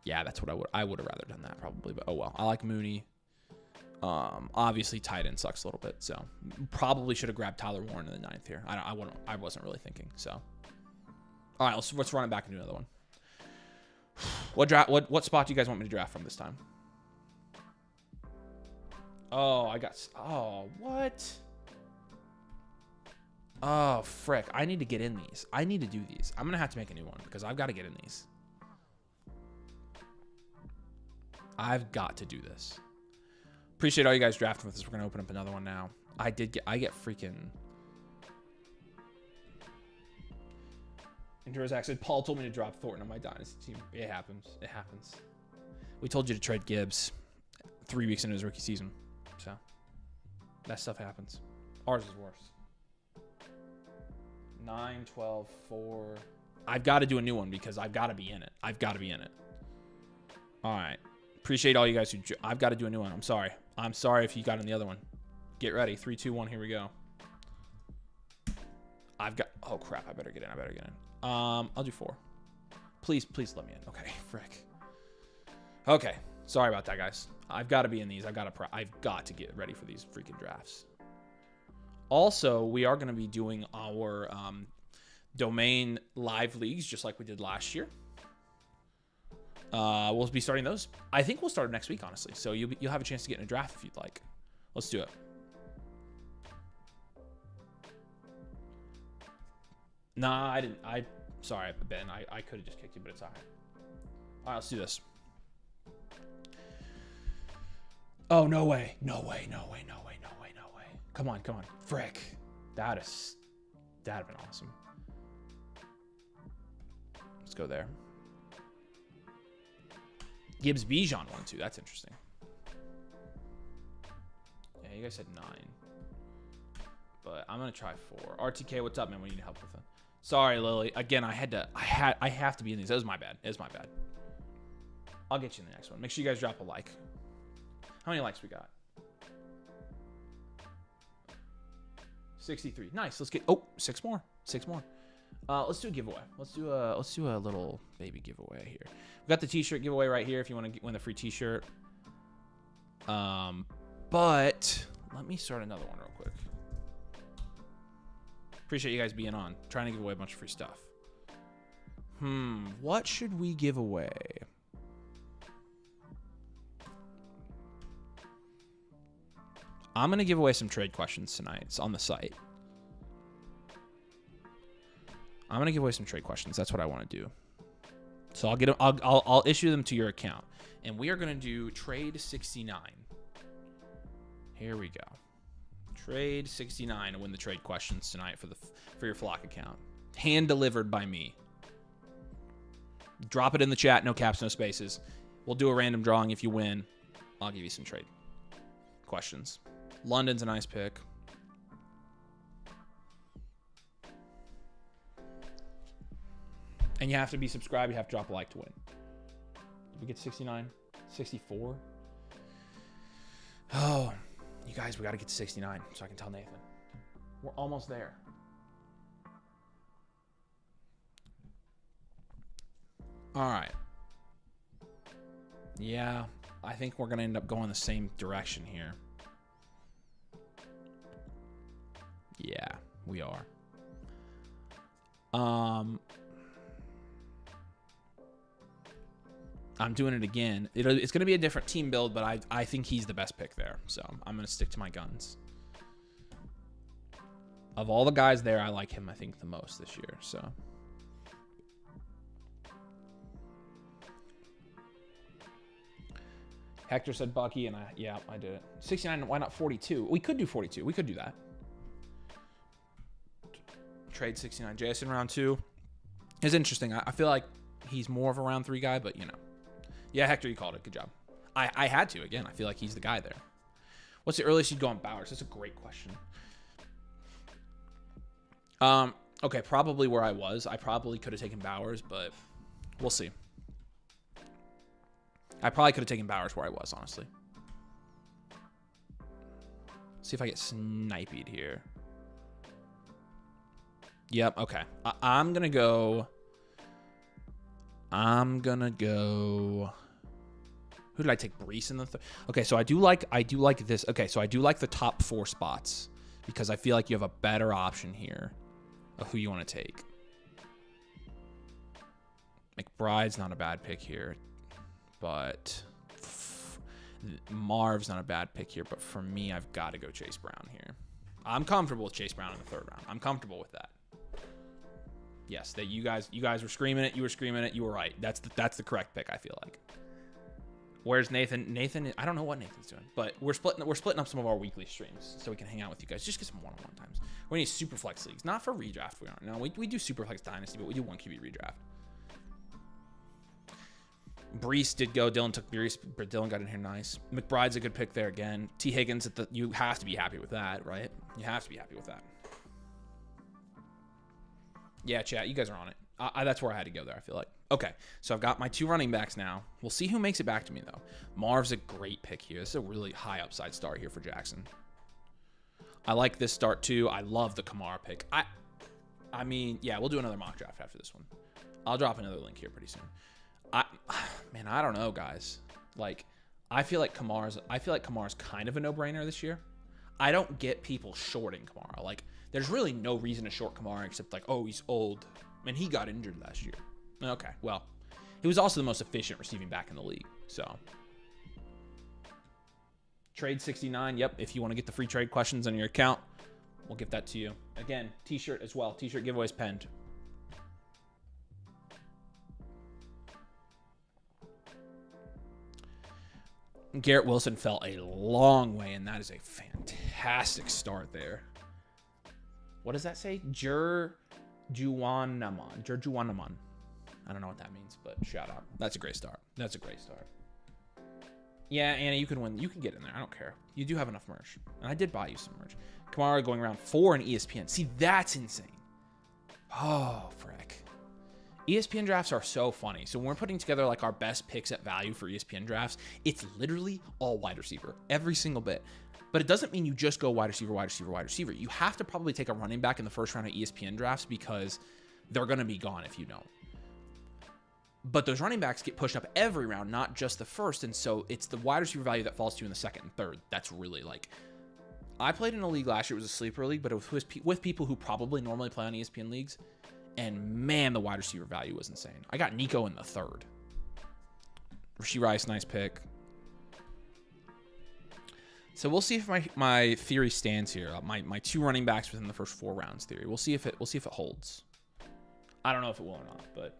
Yeah, that's what I would have rather done that probably. But oh well. I like Mooney. Obviously tight end sucks a little bit, so probably should have grabbed Tyler Warren in the 9th here. I wasn't really thinking so. All right, let's run it back and do another one. What spot do you guys want me to draft from this time? Oh, what? Oh, frick. I need to get in these. I need to do these. I'm going to have to make a new one because I've got to get in these. I've got to do this. Appreciate all you guys drafting with us. We're going to open up another one now. I get freaking... And Durazak said, Paul told me to drop Thornton on my Dynasty team. It happens. It happens. We told you to trade Gibbs 3 weeks into his rookie season. So, that stuff happens. Ours is worse. 9, 12, 4. I've got to do a new one because I've got to be in it. I've got to be in it. All right. Appreciate all you guys who... I've got to do a new one. I'm sorry. I'm sorry if you got in the other one. Get ready. 3, 2, 1. Here we go. I've got... Oh, crap. I better get in. I'll do 4. Please let me in. Okay, frick. Okay, sorry about that, guys. I've got to be in these. I've got to get ready for these freaking drafts. Also, we are going to be doing our domain live leagues just like we did last year. We'll be starting those. I think we'll start next week, honestly. So you'll have a chance to get in a draft if you'd like. Let's do it. Nah, I didn't. Sorry, Ben. I could have just kicked you, but it's all right. All right, let's do this. Oh, no way. No way. Come on. Frick. That'd have been awesome. Let's go there. Gibbs Bijan 1-2. That's interesting. Yeah, you guys said 9. but I'm gonna try 4. RTK, what's up, man? We need help with it. Sorry, Lily. Again, I have to be in these. That was my bad. It was my bad. I'll get you in the next one. Make sure you guys drop a like. How many likes we got? 63. Nice. Let's get 6 more. 6 more. Let's do a giveaway. Let's do a little baby giveaway here. We got the t-shirt giveaway right here if you want to win the free t-shirt. But let me start another one real quick. Appreciate you guys being on. Trying to give away a bunch of free stuff. What should we give away? I'm going to give away some trade questions tonight. It's on the site. I'm going to give away some trade questions. That's what I want to do. So I'll get them, I'll issue them to your account. And we are going to do trade 69. Here we go. Trade 69 to win the trade questions tonight for your Flock account. Hand delivered by me. Drop it in the chat. No caps, no spaces. We'll do a random drawing. If you win, I'll give you some trade questions. London's a nice pick. And you have to be subscribed. You have to drop a like to win. Did we get 69? 64? Oh, you guys, we got to get to 69 so I can tell Nathan. We're almost there. All right. Yeah, I think we're going to end up going the same direction here. Yeah, we are. I'm doing it again. It's going to be a different team build, but I think he's the best pick there. So I'm going to stick to my guns. Of all the guys there, I like him, I think, the most this year. So Hector said Bucky, and I did it. 69, why not 42? We could do 42. We could do that. Trade 69. Jason round 2 is interesting. I feel like he's more of a round 3 guy, but you know. Yeah, Hector, you called it. Good job. I had to, again. I feel like he's the guy there. What's the earliest you'd go on Bowers? That's a great question. Okay, probably where I was. I probably could have taken Bowers, but we'll see. I probably could have taken Bowers where I was, honestly. See if I get sniped here. Yep, okay. I'm going to go... Who did I take? Brees in the third? Okay, so I do like this. Okay, so I do like the top 4 spots because I feel like you have a better option here of who you want to take. McBride's not a bad pick here, but Marv's not a bad pick here. But for me, I've got to go Chase Brown here. I'm comfortable with Chase Brown in the 3rd round. I'm comfortable with that. Yes, that you guys were screaming it. You were screaming it. You were right. That's the correct pick, I feel like. Where's Nathan? Nathan, I don't know what Nathan's doing, but we're splitting up some of our weekly streams so we can hang out with you guys. Just get some one-on-one times. We need super flex leagues, not for redraft. We do super flex dynasty, but we do 1 QB redraft. Brees did go. Dylan took Brees, but Dylan got in here nice. McBride's a good pick there again. T. Higgins, you have to be happy with that, right? You have to be happy with that. Yeah, chat, you guys are on it. That's where I had to go there, I feel like. Okay, so I've got my 2 running backs now. We'll see who makes it back to me, though. Marv's a great pick here. This is a really high upside start here for Jackson. I like this start, too. I love the Kamara pick. I mean, yeah, we'll do another mock draft after this one. I'll drop another link here pretty soon. Man, I don't know, guys. Like, I feel like Kamara's kind of a no-brainer this year. I don't get people shorting Kamara. Like, there's really no reason to short Kamara except like, oh, he's old. Man, he got injured last year. Okay, well, he was also the most efficient receiving back in the league. So, trade 69. Yep, if you want to get the free trade questions on your account, we'll give that to you. Again, t-shirt as well. T-shirt giveaways penned. Garrett Wilson fell a long way, and that is a fantastic start there. What does that say? Jurjuanaman. I don't know what that means, but shout out. That's a great start. That's a great start. Yeah, Anna, you can win. You can get in there. I don't care. You do have enough merch. And I did buy you some merch. Kamara going around 4 in ESPN. See, that's insane. Oh, frick. ESPN drafts are so funny. So when we're putting together like our best picks at value for ESPN drafts, it's literally all wide receiver. Every single bit. But it doesn't mean you just go wide receiver, wide receiver, wide receiver. You have to probably take a running back in the first round of ESPN drafts because they're going to be gone if you don't. But those running backs get pushed up every round, not just the first. And so it's the wide receiver value that falls to you in the second and third. That's really like... I played in a league last year. It was a sleeper league, but it was with people who probably normally play on ESPN leagues. And man, the wide receiver value was insane. I got Nico in the third. Rashee Rice, nice pick. So we'll see if my theory stands here. My 2 running backs within the first 4 rounds theory. We'll see if it holds. I don't know if it will or not, but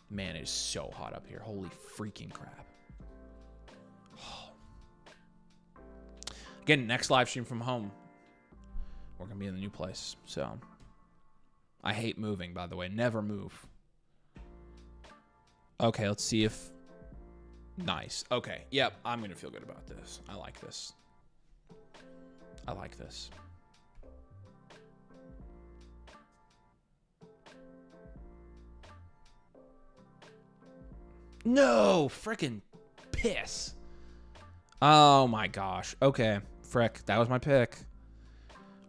man, it is so hot up here. Holy freaking crap. Oh. Again, next live stream from home. We're going to be in the new place. So I hate moving, by the way. Never move. Okay, let's see if... Nice. Okay. Yep, I'm going to feel good about this. I like this. I like this. No! Frickin' piss. Oh my gosh. Okay. Frick. That was my pick.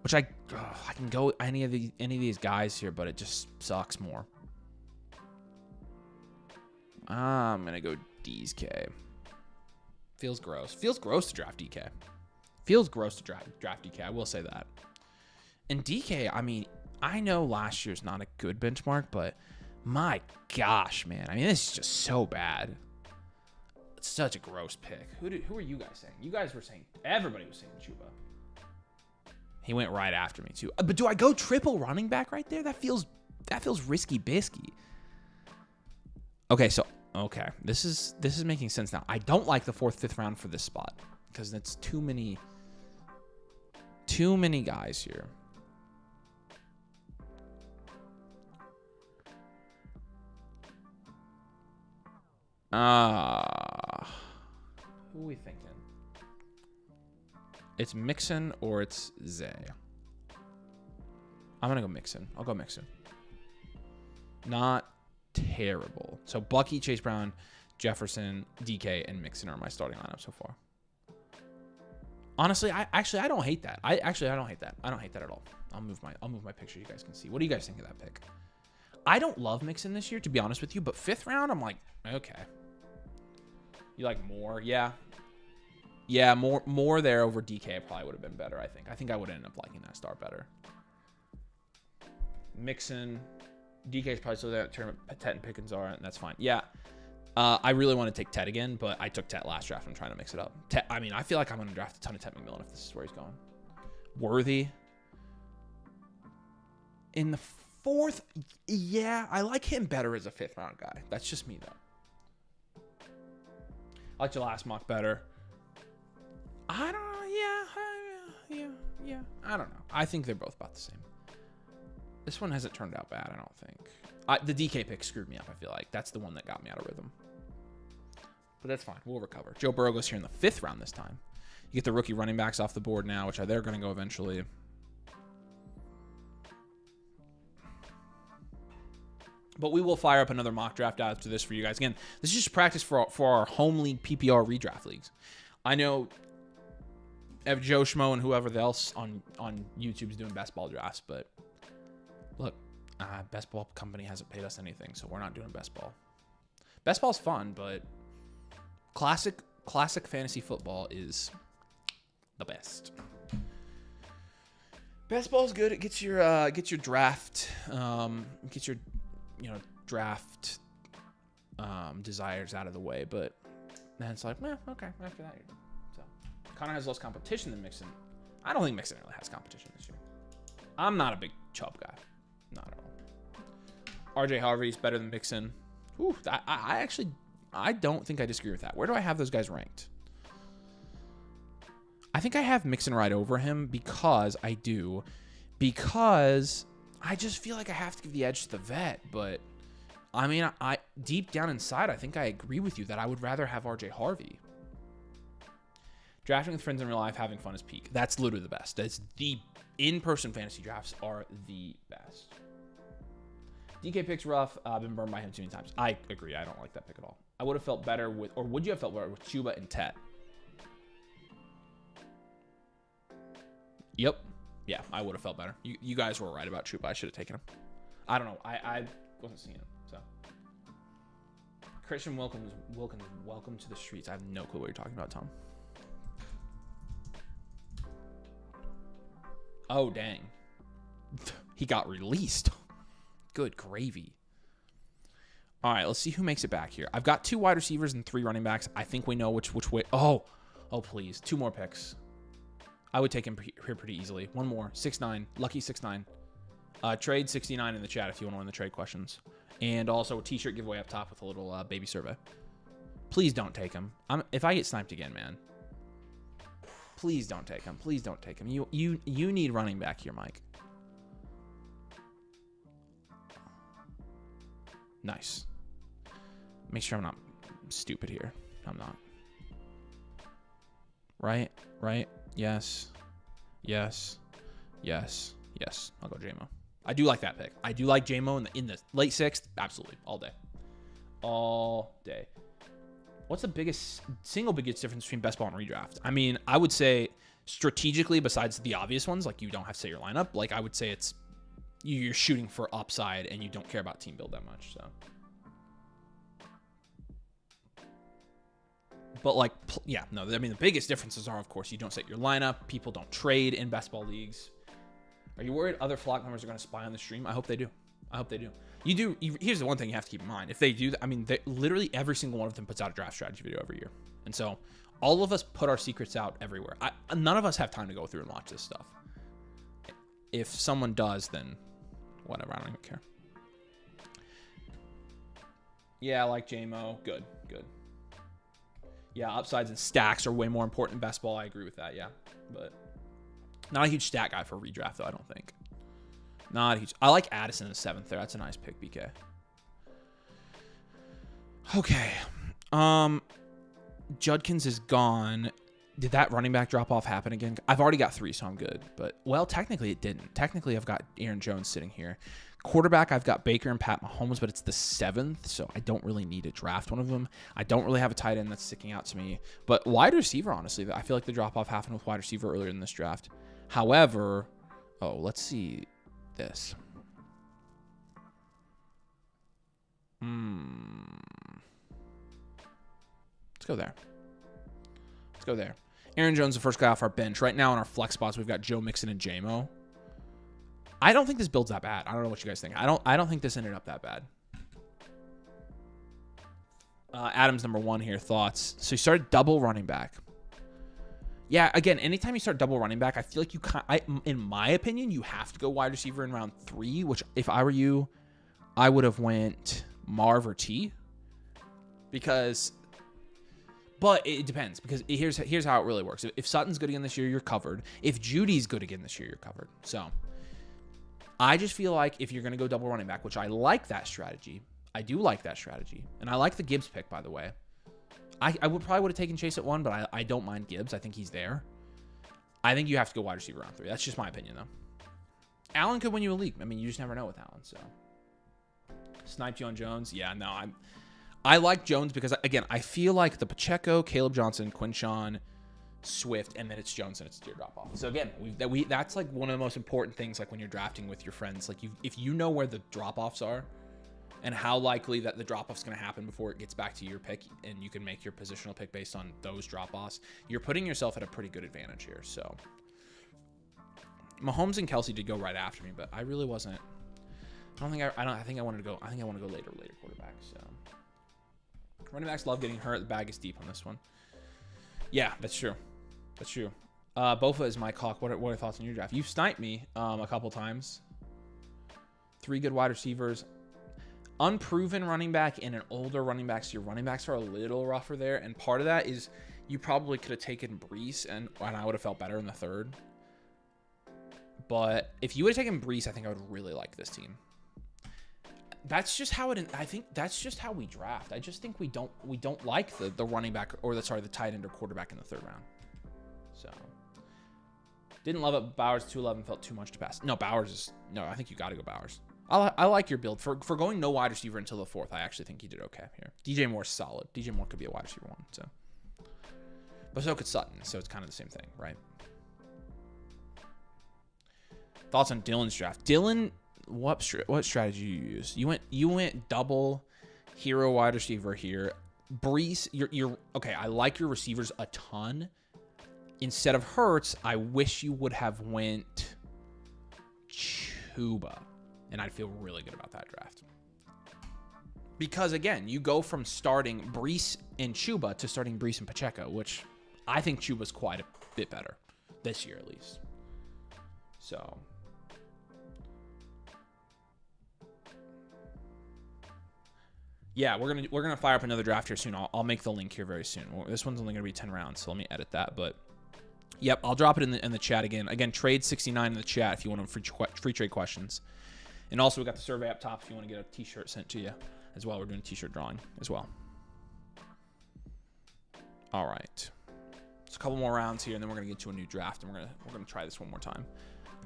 Which I can go any of these guys here, but it just sucks more. I'm going to go DK. Feels gross. Feels gross to draft DK. Feels gross to draft DK. I will say that. And DK, I mean, I know last year's not a good benchmark, but my gosh, man. I mean, this is just so bad. It's such a gross pick. Who are you guys saying? You guys were saying, everybody was saying Chuba. He went right after me too. But do I go triple running back right there? That feels risky bisky. Okay, so okay, this is making sense now. I don't like the 4th, 5th round for this spot because that's too many guys here. Who are we thinking? It's Mixon or it's Zay. I'm gonna go Mixon. I'll go Mixon. Not terrible. So Bucky, Chase Brown, Jefferson, DK, and Mixon are my starting lineup so far. Honestly, I don't hate that. I don't hate that. I don't hate that at all. I'll move my picture. You guys can see. What do you guys think of that pick? I don't love Mixon this year, to be honest with you, but 5th round, I'm like, okay. You like more? Yeah. Yeah, more there over DK probably would have been better, I think. I think I would end up liking that star better. Mixon. DK's probably still there at tournament. Tet and Pickens are, and that's fine. Yeah. I really want to take Tet again, but I took Tet last draft. I'm trying to mix it up. Tet, I mean, I feel like I'm going to draft a ton of Tet McMillan if this is where he's going. Worthy. In the 4th, yeah, I like him better as a 5th round guy. That's just me, though. I like your last mock better. I don't know. Yeah. I don't know. I think they're both about the same. This one hasn't turned out bad, I don't think. The DK pick screwed me up, I feel like. That's the one that got me out of rhythm. But that's fine. We'll recover. Joe Burrow goes here in the 5th round this time. You get the rookie running backs off the board now, which they're going to go eventually. But we will fire up another mock draft after this for you guys. Again, this is just practice for our home league PPR redraft leagues. I know Joe Schmo and whoever else on YouTube is doing best ball drafts, but look, best ball company hasn't paid us anything, so we're not doing best ball. Best ball's fun, but classic fantasy football is the best. Best ball's good. It gets your draft, gets your draft desires out of the way, but then it's like, okay, after that, you're done. So Connor has less competition than Mixon. I don't think Mixon really has competition this year. I'm not a big Chubb guy, not at all. RJ Harvey's better than Mixon. Ooh, I don't think I disagree with that. Where do I have those guys ranked? I think I have Mixon right over him because I just feel like I have to give the edge to the vet, but I mean, I deep down inside, I think I agree with you that I would rather have RJ Harvey. Drafting with friends in real life, having fun is peak. That's literally the best. That's the in-person fantasy drafts are the best. DK pick's rough. I've been burned by him too many times. I agree. I don't like that pick at all. I would have felt better with, or would you have felt better with Chuba and Tet? Yep. Yeah, I would have felt better. You guys were right about Chuba. I should have taken him. I don't know. I wasn't seeing him. So Christian Wilkins, welcome to the streets. I have no clue what you're talking about, Tom. Oh, dang. He got released. Good gravy. All right, let's see who makes it back here. I've got 2 wide receivers and 3 running backs. I think we know which way. Oh, please. 2 more picks. I would take him here pretty easily. 1 more. 6'9". Lucky 6'9". Trade 69 in the chat if you want to win the trade questions. And also a t-shirt giveaway up top with a little baby survey. Please don't take him. If I get sniped again, man. Please don't take him. Please don't take him. You need running back here, Mike. Nice. Make sure I'm not stupid here. I'm not. Right? Yes. I'll go JMO. I do like that pick. I do like JMO in the late 6th. Absolutely. All day. What's the single biggest difference between best ball and redraft? I mean, I would say strategically, besides the obvious ones, like you don't have to say your lineup, like I would say it's you're shooting for upside and you don't care about team build that much. So, but like, yeah, no, I mean, the biggest differences are, of course, you don't set your lineup. People don't trade in best ball leagues. Are you worried other flock members are going to spy on the stream? I hope they do. You do. Here's the one thing you have to keep in mind. If they do, I mean, literally every single one of them puts out a draft strategy video every year. And so all of us put our secrets out everywhere. None of us have time to go through and watch this stuff. If someone does, then whatever. I don't even care. Yeah, I like JMO. Good. Yeah, upsides and stacks are way more important in best ball. I agree with that, yeah. But not a huge stat guy for redraft, though, I don't think. Not huge. I like Addison in the 7th there. That's a nice pick, BK. Okay. Judkins is gone. Did that running back drop off happen again? I've already got 3, so I'm good. But, well, technically it didn't. Technically, I've got Aaron Jones sitting here. Quarterback, I've got Baker and Pat Mahomes, but it's the 7th, so I don't really need to draft one of them. I don't really have a tight end that's sticking out to me. But wide receiver, honestly, I feel like the drop off happened with wide receiver earlier in this draft. However, let's see this. Let's go there. Aaron Jones, the first guy off our bench. Right now in our flex spots, we've got Joe Mixon and JMO. I don't think this build's that bad. I don't know what you guys think. I don't think this ended up that bad. Adam's number 1 here. Thoughts? So you started double running back. Yeah, again, anytime you start double running back, I feel like in my opinion, you have to go wide receiver in round 3, which if I were you, I would have went Marv or T. But it depends, because here's how it really works. If Sutton's good again this year, you're covered. If Judy's good again this year, you're covered. So I just feel like if you're going to go double running back, which I like that strategy. I do like that strategy. And I like the Gibbs pick, by the way. I probably would have taken Chase at 1, but I don't mind Gibbs. I think he's there. I think you have to go wide receiver round 3. That's just my opinion, though. Allen could win you a league. I mean, you just never know with Allen. So, sniped you on Jones. Yeah, no, I like Jones because, again, I feel like the Pacheco, Caleb Johnson, Quinshawn, Swift, and then it's Jones and it's your drop off. So again, that's like one of the most important things. Like when you're drafting with your friends, like if you know where the drop offs are, and how likely that the drop-off is going to happen before it gets back to your pick, and you can make your positional pick based on those drop-offs, you're putting yourself at a pretty good advantage here. So Mahomes and Kelsey did go right after me, but I really wasn't. I think I wanted to go later quarterback. So running backs love getting hurt. The bag is deep on this one. Yeah, that's true. Bofa is my cock. What are your thoughts on your draft? You've sniped me a couple times. 3 good wide receivers. Unproven running back and an older running back, so your running backs are a little rougher there. And part of that is you probably could have taken Brees, and I would have felt better in the 3rd. But if you would have taken Brees, I think I would really like this team. that's just how it. I think that's just how we draft. I just think we don't like the running back or the tight end or quarterback in the 3rd round. So didn't love it. Bowers 211 felt too much to pass. No, Bowers is no. I think you got to go Bowers. I like your build for going no wide receiver until the 4th. I actually think you did okay here. DJ Moore's solid. DJ Moore could be a wide receiver 1. So, but so could Sutton. So it's kind of the same thing, right? Thoughts on Dylan's draft? Dylan, what strategy you use? You went double hero wide receiver here. Brees, you're okay. I like your receivers a ton. Instead of Hurts, I wish you would have went Chuba, and I'd feel really good about that draft. Because again, you go from starting Brees and Chuba to starting Brees and Pacheco, which I think Chuba's quite a bit better this year, at least. So. Yeah, we're gonna fire up another draft here soon. I'll make the link here very soon. This one's only gonna be 10 rounds, so let me edit that. But yep, I'll drop it in the chat again. Again, trade 69 in the chat if you want free trade questions. And also we got the survey up top if you want to get a T-shirt sent to you as well. We're doing a T-shirt drawing as well. All right, it's a couple more rounds here, and then we're gonna get to a new draft, and we're gonna try this one more time.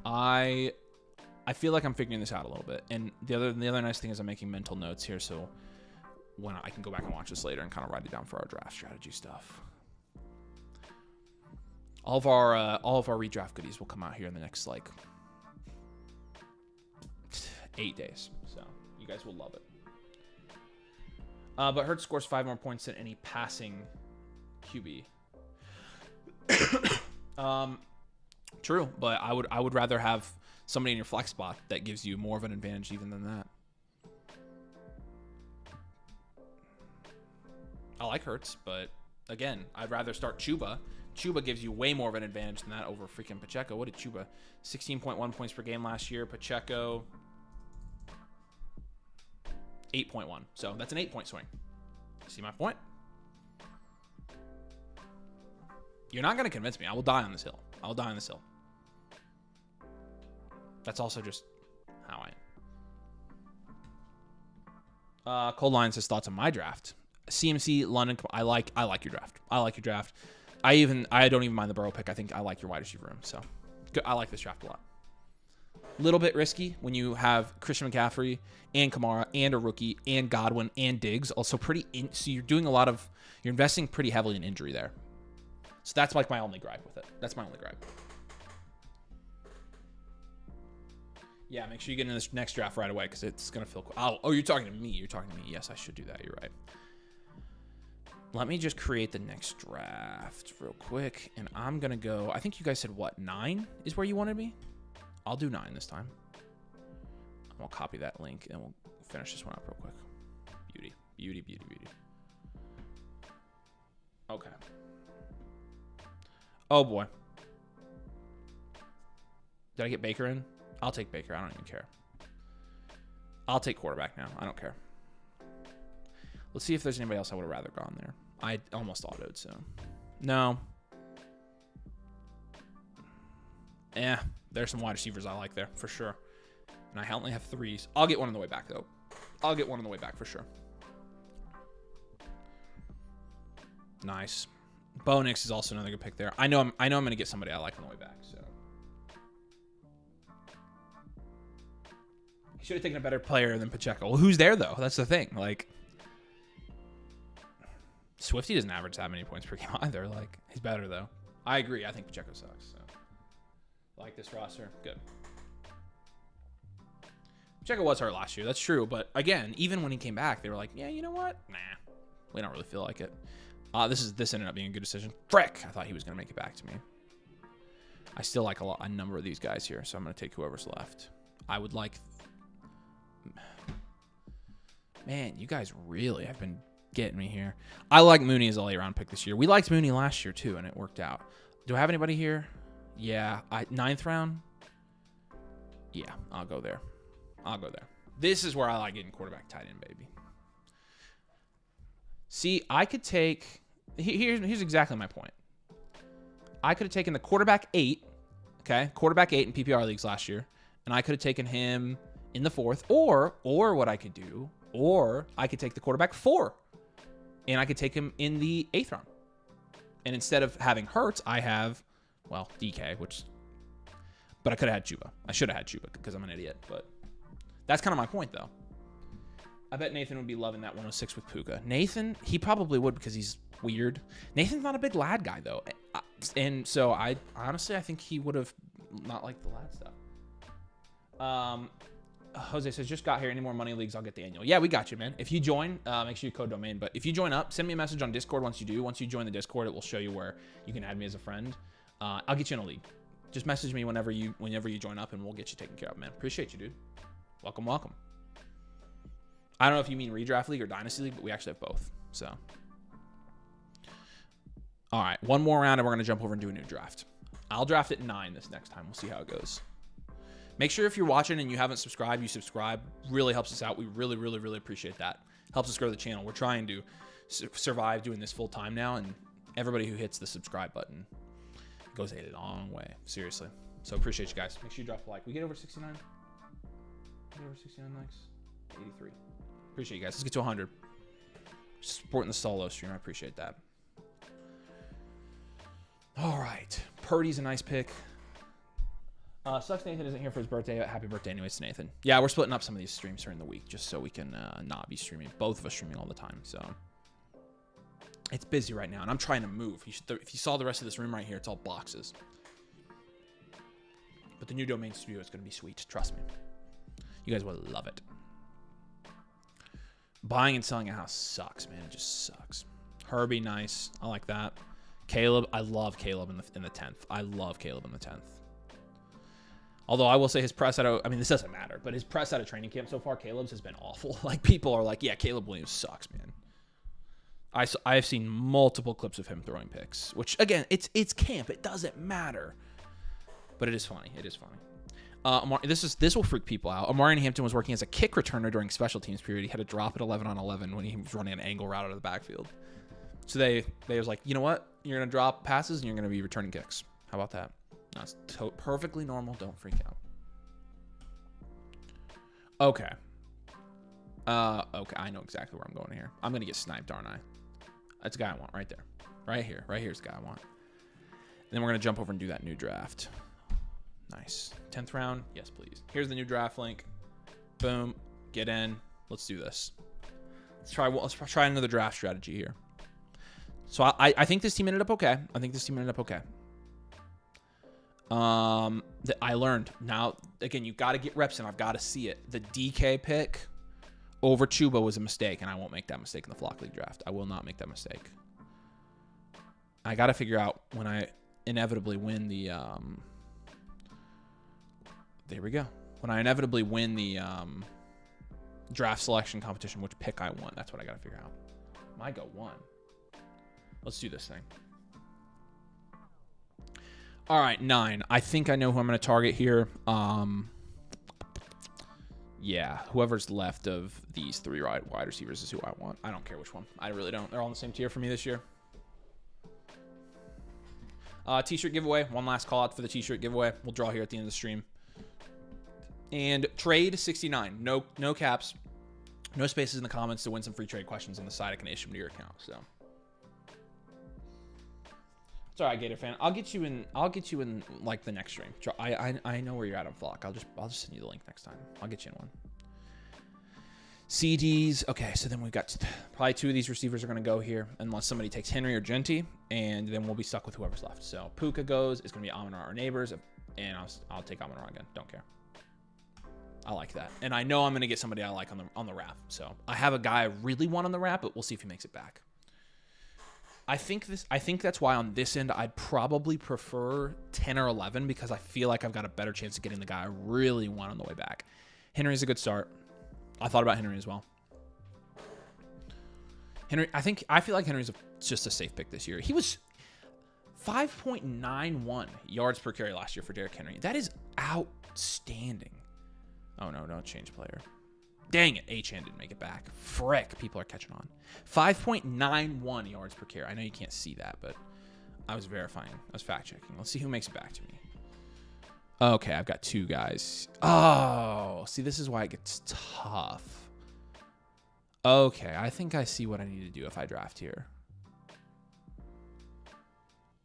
I feel like I'm figuring this out a little bit, and the other nice thing is I'm making mental notes here, so when I can go back and watch this later and kind of write it down for our draft strategy stuff. All of our redraft goodies will come out here in the next like 8 days, so you guys will love it. But Hurts scores 5 more points than any passing QB. True, but I would rather have somebody in your flex spot that gives you more of an advantage even than that. I like Hurts, but again, I'd rather start Chuba. Chuba gives you way more of an advantage than that over freaking Pacheco. What did Chuba? 16.1 points per game last year. Pacheco, 8.1. So that's an 8-point swing. See my point? You're not going to convince me. I will die on this hill. I will die on this hill. That's also just how I am. Cold Lion says thoughts on my draft. CMC, London. I like your draft. I like your draft. I don't even mind the Burrow pick. I think I like your wide receiver room. So I like this draft a lot. Little bit risky when you have Christian McCaffrey and Kamara and a rookie and Godwin and Diggs. Also so you're investing pretty heavily in injury there. So that's like my only gripe with it. That's my only gripe. Yeah, make sure you get into this next draft right away because it's going to feel cool. Oh, you're talking to me. You're talking to me. Yes, I should do that. You're right. Let me just create the next draft real quick. And I'm going to go. I think you guys said, what, 9 is where you wanted me? I'll do 9 this time. I'll copy that link and we'll finish this one up real quick. Beauty, beauty, beauty, beauty. Okay. Oh, boy. Did I get Baker in? I'll take Baker. I don't even care. I'll take quarterback now. I don't care. Let's see if there's anybody else I would have rather gone there. I almost autoed, so. No. Yeah, there's some wide receivers I like there, for sure. And I only have 3s. I'll get one on the way back, though. I'll get one on the way back, for sure. Nice. Bo Nix is also another good pick there. I know I'm going to get somebody I like on the way back, so. He should have taken a better player than Pacheco. Well, who's there, though? That's the thing. Like, Swifty doesn't average that many points per game either. Like, he's better, though. I agree. I think Pacheco sucks. So. Like this roster. Good. Pacheco was hurt last year. That's true. But, again, even when he came back, they were like, yeah, you know what? Nah. We don't really feel like it. This ended up being a good decision. Frick! I thought he was going to make it back to me. I still like a number of these guys here, so I'm going to take whoever's left. I would like... Man, you guys really have been getting me here. I like Mooney as a late-round pick this year. We liked Mooney last year, too, and it worked out. Do I have anybody here? Yeah. 9th round? Yeah, I'll go there. I'll go there. This is where I like getting quarterback tight end, baby. See, I could take... Here's exactly my point. I could have taken the quarterback 8, okay? Quarterback 8 in PPR leagues last year, and I could have taken him in the 4th, or what I could do, or I could take the quarterback 4, and I could take him in the 8th round. And instead of having Hurts, I have, well, DK, but I could have had Chuba. I should have had Chuba because I'm an idiot, but that's kind of my point, though. I bet Nathan would be loving that 106 with Puka. Nathan, he probably would because he's weird. Nathan's not a big lad guy, though. And so I think he would have not liked the lad stuff. Jose says, just got here. Any more money leagues, I'll get the annual. Yeah, we got you, man. If you join, make sure you code domain. But if you join up, send me a message on Discord once you do. Once you join the Discord, it will show you where you can add me as a friend. I'll get you in a league. Just message me whenever you join up, and we'll get you taken care of, man. Appreciate you, dude. Welcome, welcome. I don't know if you mean redraft league or dynasty league, but we actually have both. So, all right, one more round, and we're gonna jump over and do a new draft. I'll draft at 9 this next time. We'll see how it goes. Make sure if you're watching and you haven't subscribed, you subscribe. Really helps us out. We really, really, really appreciate that. Helps us grow the channel. We're trying to survive doing this full time now, and everybody who hits the subscribe button goes a long way. Seriously. So appreciate you guys. Make sure you drop a like. We get over 69. Get over 69 likes. 83. Appreciate you guys. Let's get to 100. Supporting the solo stream. I appreciate that. All right. Purdy's a nice pick. Sucks Nathan isn't here for his birthday. Happy birthday anyways to Nathan. Yeah, we're splitting up some of these streams during the week just so we can not be streaming. Both of us streaming all the time. So it's busy right now, and I'm trying to move. If you saw the rest of this room right here, it's all boxes. But the new domain studio is going to be sweet. Trust me. You guys will love it. Buying and selling a house sucks, man. It just sucks. Herbie, nice. I like that. Caleb, I love Caleb in the 10th. I love Caleb in the 10th. Although I will say his press I mean, this doesn't matter, but his press out of training camp so far, Caleb's has been awful. Like, people are like, yeah, Caleb Williams sucks, man. I've seen multiple clips of him throwing picks, which, again, it's camp. It doesn't matter. But it is funny. It is funny. This will freak people out. Amari Hampton was working as a kick returner during special teams period. He had a drop at 11 on 11 when he was running an angle route out of the backfield. So they was like, you know what? You're going to drop passes and you're going to be returning kicks. How about that? That's perfectly normal. Don't freak out. Okay. Okay. I know exactly where I'm going here. I'm going to get sniped, aren't I? That's the guy I want right there. Right here. Right here's the guy I want. And then we're going to jump over and do that new draft. Nice. 10th round. Yes, please. Here's the new draft link. Boom. Get in. Let's do this. Let's try another draft strategy here. So I think this team ended up okay. That I learned. Now, again, you got to get reps in. I've got to see it. The DK pick over Chuba was a mistake, and I won't make that mistake in the Flock League draft. I will not make that mistake. I got to figure out when I inevitably win the... There we go. When I inevitably win the draft selection competition, which pick I want. That's what I got to figure out. My go 1. Let's do this thing. All right, 9. I think I know who I'm going to target here. Yeah, whoever's left of these 3 wide receivers is who I want. I don't care which one. I really don't. They're all in the same tier for me this year. T-shirt giveaway. One last call out for the T-shirt giveaway. We'll draw here at the end of the stream. And trade 69. No caps. No spaces in the comments to win some free trade questions on the side. I can issue them to your account. So. It's all right, Gator fan. I'll get you in like the next stream. I know where you're at on Flock. I'll just send you the link next time. I'll get you in one. CDs. Okay, so then we've got probably 2 of these receivers are going to go here unless somebody takes Henry or Genty, and then we'll be stuck with whoever's left. So Puka goes. It's going to be Amon-Ra or Neighbors, and I'll take Amon-Ra again. Don't care. I like that, and I know I'm going to get somebody I like on the wrap. So I have a guy I really want on the wrap, but we'll see if he makes it back. I think that's why on this end I'd probably prefer 10 or 11 because I feel like I've got a better chance of getting the guy I really want on the way back. Henry's a good start. I thought about Henry as well. Henry, I feel like Henry's just a safe pick this year. He was 5.91 yards per carry last year for Derrick Henry. That is outstanding. Oh no, don't change player. Dang it, H-Hand didn't make it back. Frick, people are catching on. 5.91 yards per carry. I know you can't see that, but I was verifying. I was fact-checking. Let's see who makes it back to me. Okay, I've got 2 guys. Oh, see, this is why it gets tough. Okay, I think I see what I need to do if I draft here.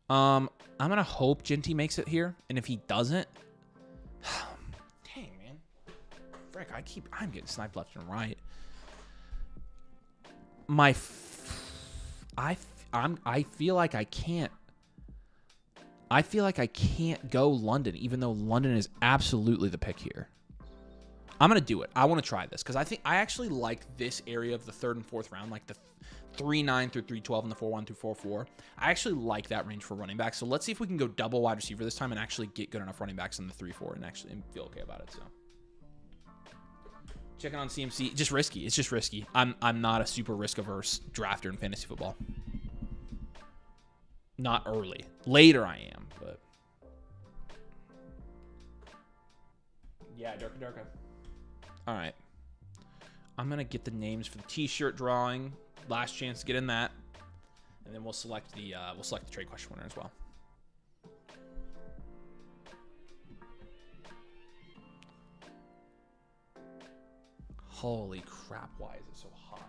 I'm gonna hope Ginty makes it here, and if he doesn't, dang man, frick, I'm getting sniped left and right. I feel like I can't. I feel like I can't go London, even though London is absolutely the pick here. I'm going to do it. I want to try this because I actually like this area of the 3rd and 4th round, like the 3-9 through 3-12 and the 4-1 through 4-4. I actually like that range for running backs. So let's see if we can go double wide receiver this time and actually get good enough running backs in the 3-4 and actually feel okay about it. So checking on CMC, just risky. It's just risky. I'm not a super risk averse drafter in fantasy football. Not early. Later I am, but yeah, Durka. All right. I'm going to get the names for the t-shirt drawing. Last chance to get in that. And then we'll select the trade question winner as well. Holy crap, why is it so hot?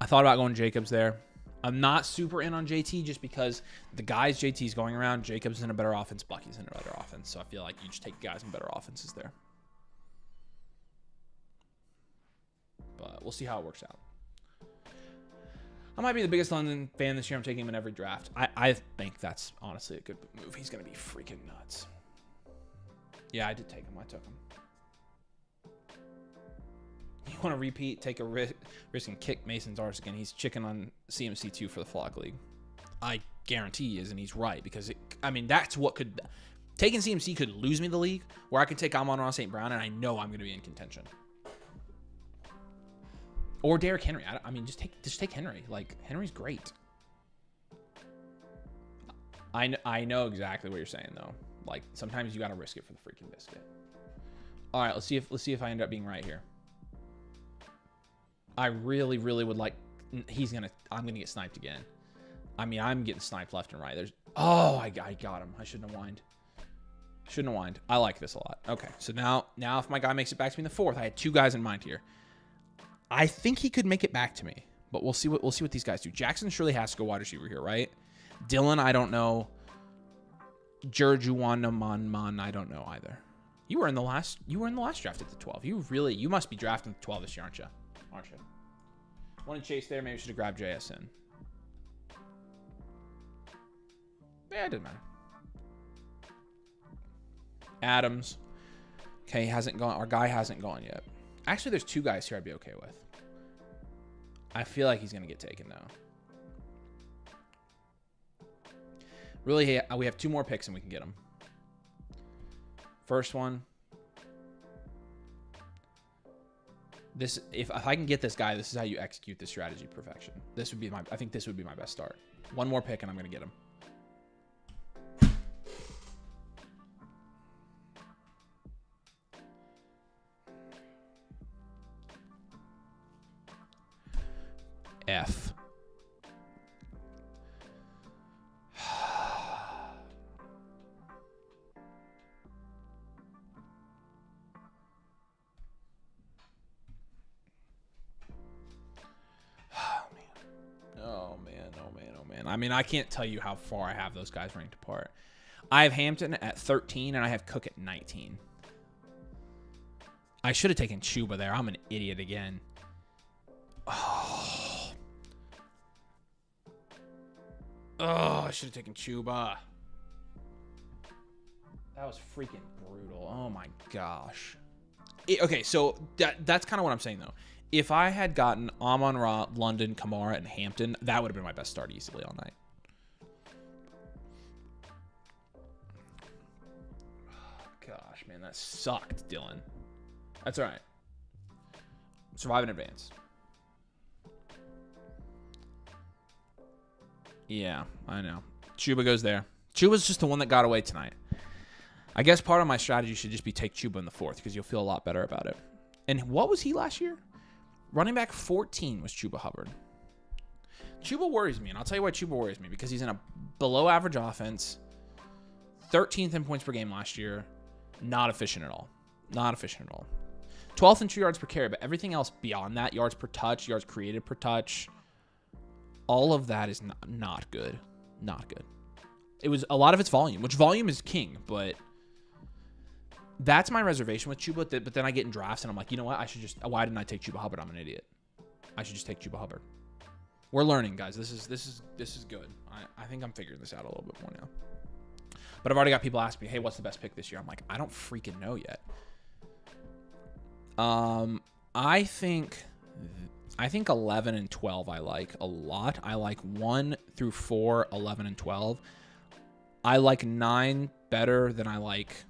I thought about going Jacobs there. I'm not super in on JT just because the guys JT's going around, Jacobs in a better offense, Bucky's in a better offense. So I feel like you just take guys in better offenses there. But we'll see how it works out. I might be the biggest London fan this year. I'm taking him in every draft. I think that's honestly a good move. He's going to be freaking nuts. Yeah, I did take him. I took him. You want to repeat, take a risk and kick Mason's arse again. He's chicken on CMC2 for the Flock League. I guarantee he is, and he's right. Because, that's what could... Taking CMC could lose me the league, where I could take Amon-Ra St. Brown, and I know I'm going to be in contention. Or Derrick Henry. Just take Henry. Like, Henry's great. I know exactly what you're saying, though. Like, sometimes you got to risk it for the freaking biscuit. All right, let's see if I end up being right here. I really, really would like... I'm going to get sniped again. I'm getting sniped left and right. I got him. I shouldn't have whined. I like this a lot. Okay, so now if my guy makes it back to me in the 4th, I had 2 guys in mind here. I think he could make it back to me, but we'll see what these guys do. Jackson surely has to go wide receiver here, right? Dylan, I don't know. Jerjuanaman, I don't know either. You were in the last draft at the 12. You must be drafting the 12 this year, aren't you? One chase there. Maybe should have grabbed JSN. Yeah, it didn't matter. Adams. Okay, hasn't gone. Our guy hasn't gone yet. Actually, there's 2 guys here I'd be okay with. I feel like he's going to get taken, though. Really, we have 2 more picks and we can get him. First one. If I can get this guy, this is how you execute this strategy to perfection. I think this would be my best start. 1 more pick and I'm going to get him. F. Oh, man. I can't tell you how far I have those guys ranked apart. I have Hampton at 13, and I have Cook at 19. I should have taken Chuba there. I'm an idiot again. Oh, I should have taken Chuba. That was freaking brutal. Oh, my gosh. Okay, so that's kind of what I'm saying, though. If I had gotten Amon-Ra, London, Kamara, and Hampton, that would have been my best start easily all night. Gosh, man, that sucked, Dylan. That's all right. Survive in advance. Yeah, I know. Chuba goes there. Chuba's just the one that got away tonight. I guess part of my strategy should just be take Chuba in the 4th because you'll feel a lot better about it. And what was he last year? Running back 14 was Chuba Hubbard. Chuba worries me, and I'll tell you why Chuba worries me. Because he's in a below-average offense, 13th in points per game last year, not efficient at all. Not efficient at all. 12th in true yards per carry, but everything else beyond that, yards per touch, yards created per touch, all of that is not good. Not good. It was a lot of its volume, which volume is king, but that's my reservation with Chuba. But then I get in drafts, and I'm like, you know what? Why didn't I take Chuba Hubbard? I'm an idiot. I should just take Chuba Hubbard. We're learning, guys. This is good. I think I'm figuring this out a little bit more now. But I've already got people asking me, hey, what's the best pick this year? I'm like, I don't freaking know yet. I think 11 and 12 I like a lot. I like 1 through 4, 11 and 12. I like 9 better than I like.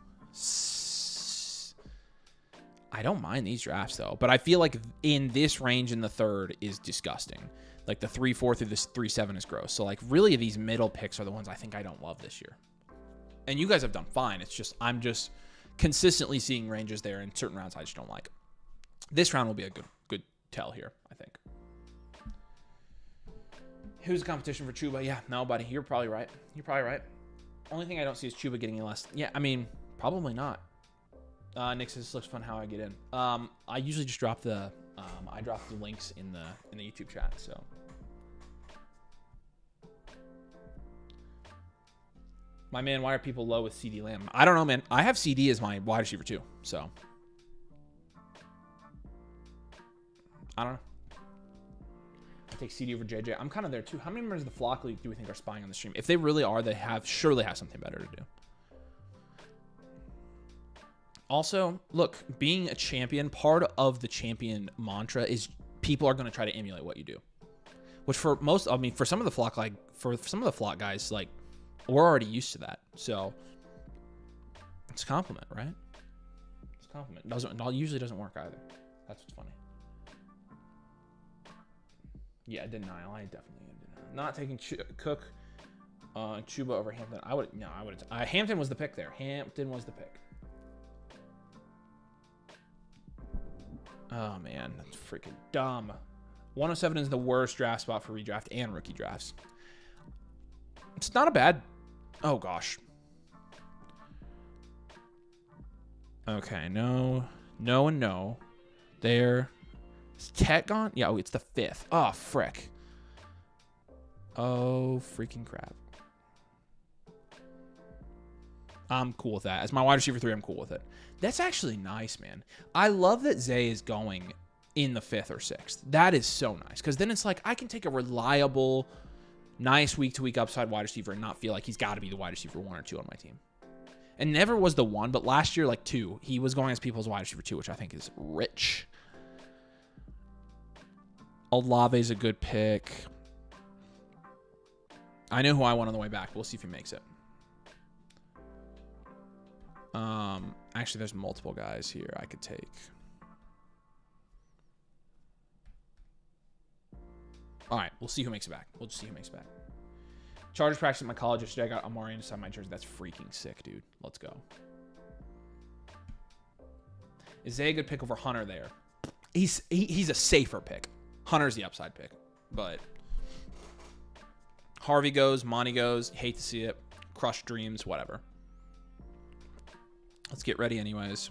I don't mind these drafts though, but I feel like in this range in the third is disgusting. Like the 3-4 through the 3-7 is gross. So like really these middle picks are the ones I think I don't love this year. And you guys have done fine. It's just I'm just consistently seeing ranges there in certain rounds I just don't like. This round will be a good tell here, I think. Who's the competition for Chuba? Yeah, no, buddy. You're probably right. Only thing I don't see is Chuba getting less. Yeah, I mean, probably not. Nick says this looks fun how I get in. I usually just drop the links in the YouTube chat, so. My man, why are people low with CD Lamb? I don't know, man. I have CD as my wide receiver too, so. I don't know. I take CD over JJ. I'm kind of there too. How many members of the Flock League do we think are spying on the stream? If they really are, they surely have something better to do. Also, look, being a champion, part of the champion mantra is people are going to try to emulate what you do. Which for some of the Flock, like for some of the Flock guys, like we're already used to that. So it's a compliment, right? It's a compliment. Usually doesn't work either. That's what's funny. Yeah, denial. I definitely denial. Not taking Cook, Chuba over Hampton. I would. Hampton was the pick there. Hampton was the pick. Oh man, that's freaking dumb. 107 is the worst draft spot for redraft and rookie drafts. It's not a bad. Oh gosh. Okay, no, and no. There. Is Tet gone? Yeah, it's the 5th. Oh, frick. Oh, freaking crap. I'm cool with that. As my wide receiver 3, I'm cool with it. That's actually nice, man. I love that Zay is going in the 5th or 6th. That is so nice. Because then it's like, I can take a reliable, nice week-to-week upside wide receiver and not feel like he's got to be the wide receiver 1 or 2 on my team. And never was the 1, but last year, like 2. He was going as people's wide receiver 2, which I think is rich. Olave's a good pick. I know who I want on the way back. We'll see if he makes it. Actually, there's multiple guys here I could take. All right, we'll see who makes it back. We'll just see who makes it back. Chargers practice at my college yesterday. I got Amari inside my jersey. That's freaking sick, dude. Let's go. Is Zay a good pick over Hunter there? He's a safer pick. Hunter's the upside pick, but Harvey goes, Monty goes. Hate to see it. Crushed dreams, whatever. Let's get ready, anyways.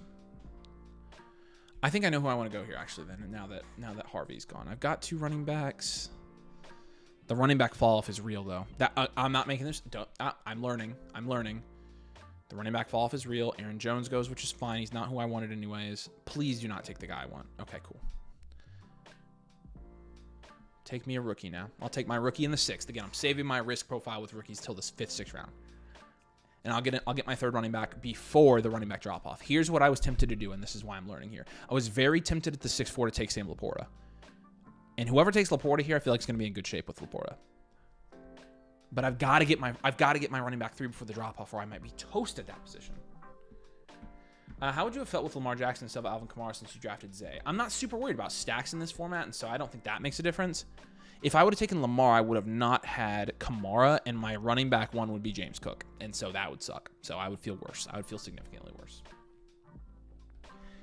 I think I know who I want to go here, actually. Then now that Harvey's gone, I've got 2 running backs. The running back fall off is real, though. I'm not making this. I'm learning. The running back fall off is real. Aaron Jones goes, which is fine. He's not who I wanted, anyways. Please do not take the guy I want. Okay, cool. Take me a rookie now. I'll take my rookie in the 6th. Again, I'm saving my risk profile with rookies till the 5th, 6th round. And I'll get my 3rd running back before the running back drop off. Here's what I was tempted to do, and this is why I'm learning here. I was very tempted at the 6-4 to take Sam Laporta. And whoever takes Laporta here, I feel like is going to be in good shape with Laporta. But I've got to get my running back 3 before the drop off, or I might be toast at that position. How would you have felt with Lamar Jackson instead of Alvin Kamara since you drafted Zay? I'm not super worried about stacks in this format, and so I don't think that makes a difference. If I would have taken Lamar, I would have not had Kamara, and my running back 1 would be James Cook. And so that would suck. So I would feel worse. I would feel significantly worse.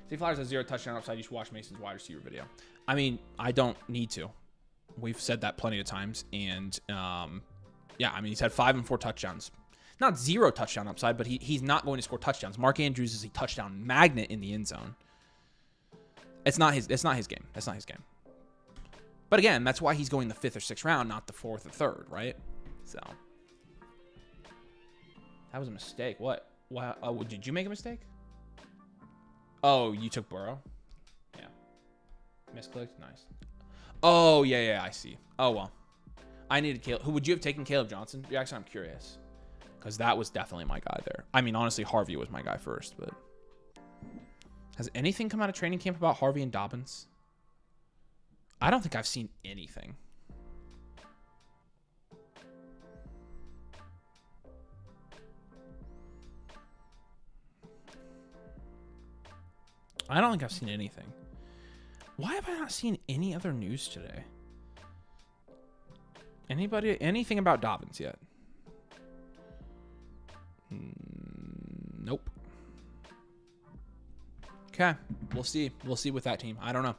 Zay Flowers has 0 touchdown upside. You should watch Mason's wide receiver video. I mean, I don't need to. We've said that plenty of times. And, yeah, I mean, he's had 5 and 4 touchdowns. Not 0 touchdown upside, but he's not going to score touchdowns. Mark Andrews is a touchdown magnet in the end zone. It's not his game. That's not his game. But again, that's why he's going the 5th or 6th round, not the 4th or 3rd, right? So that was a mistake. What? Wow. Oh, did you make a mistake? Oh, you took Burrow? Yeah. Misclicked? Nice. Oh, yeah, I see. Oh, well. I needed Caleb. Who would you have taken? Caleb Johnson? Actually, I'm curious. Because that was definitely my guy there. I mean, honestly, Harvey was my guy first, but... Has anything come out of training camp about Harvey and Dobbins? I don't think I've seen anything. I don't think I've seen anything. Why have I not seen any other news today? Anything about Dobbins yet? Nope. Okay, we'll see. We'll see with that team. I don't know.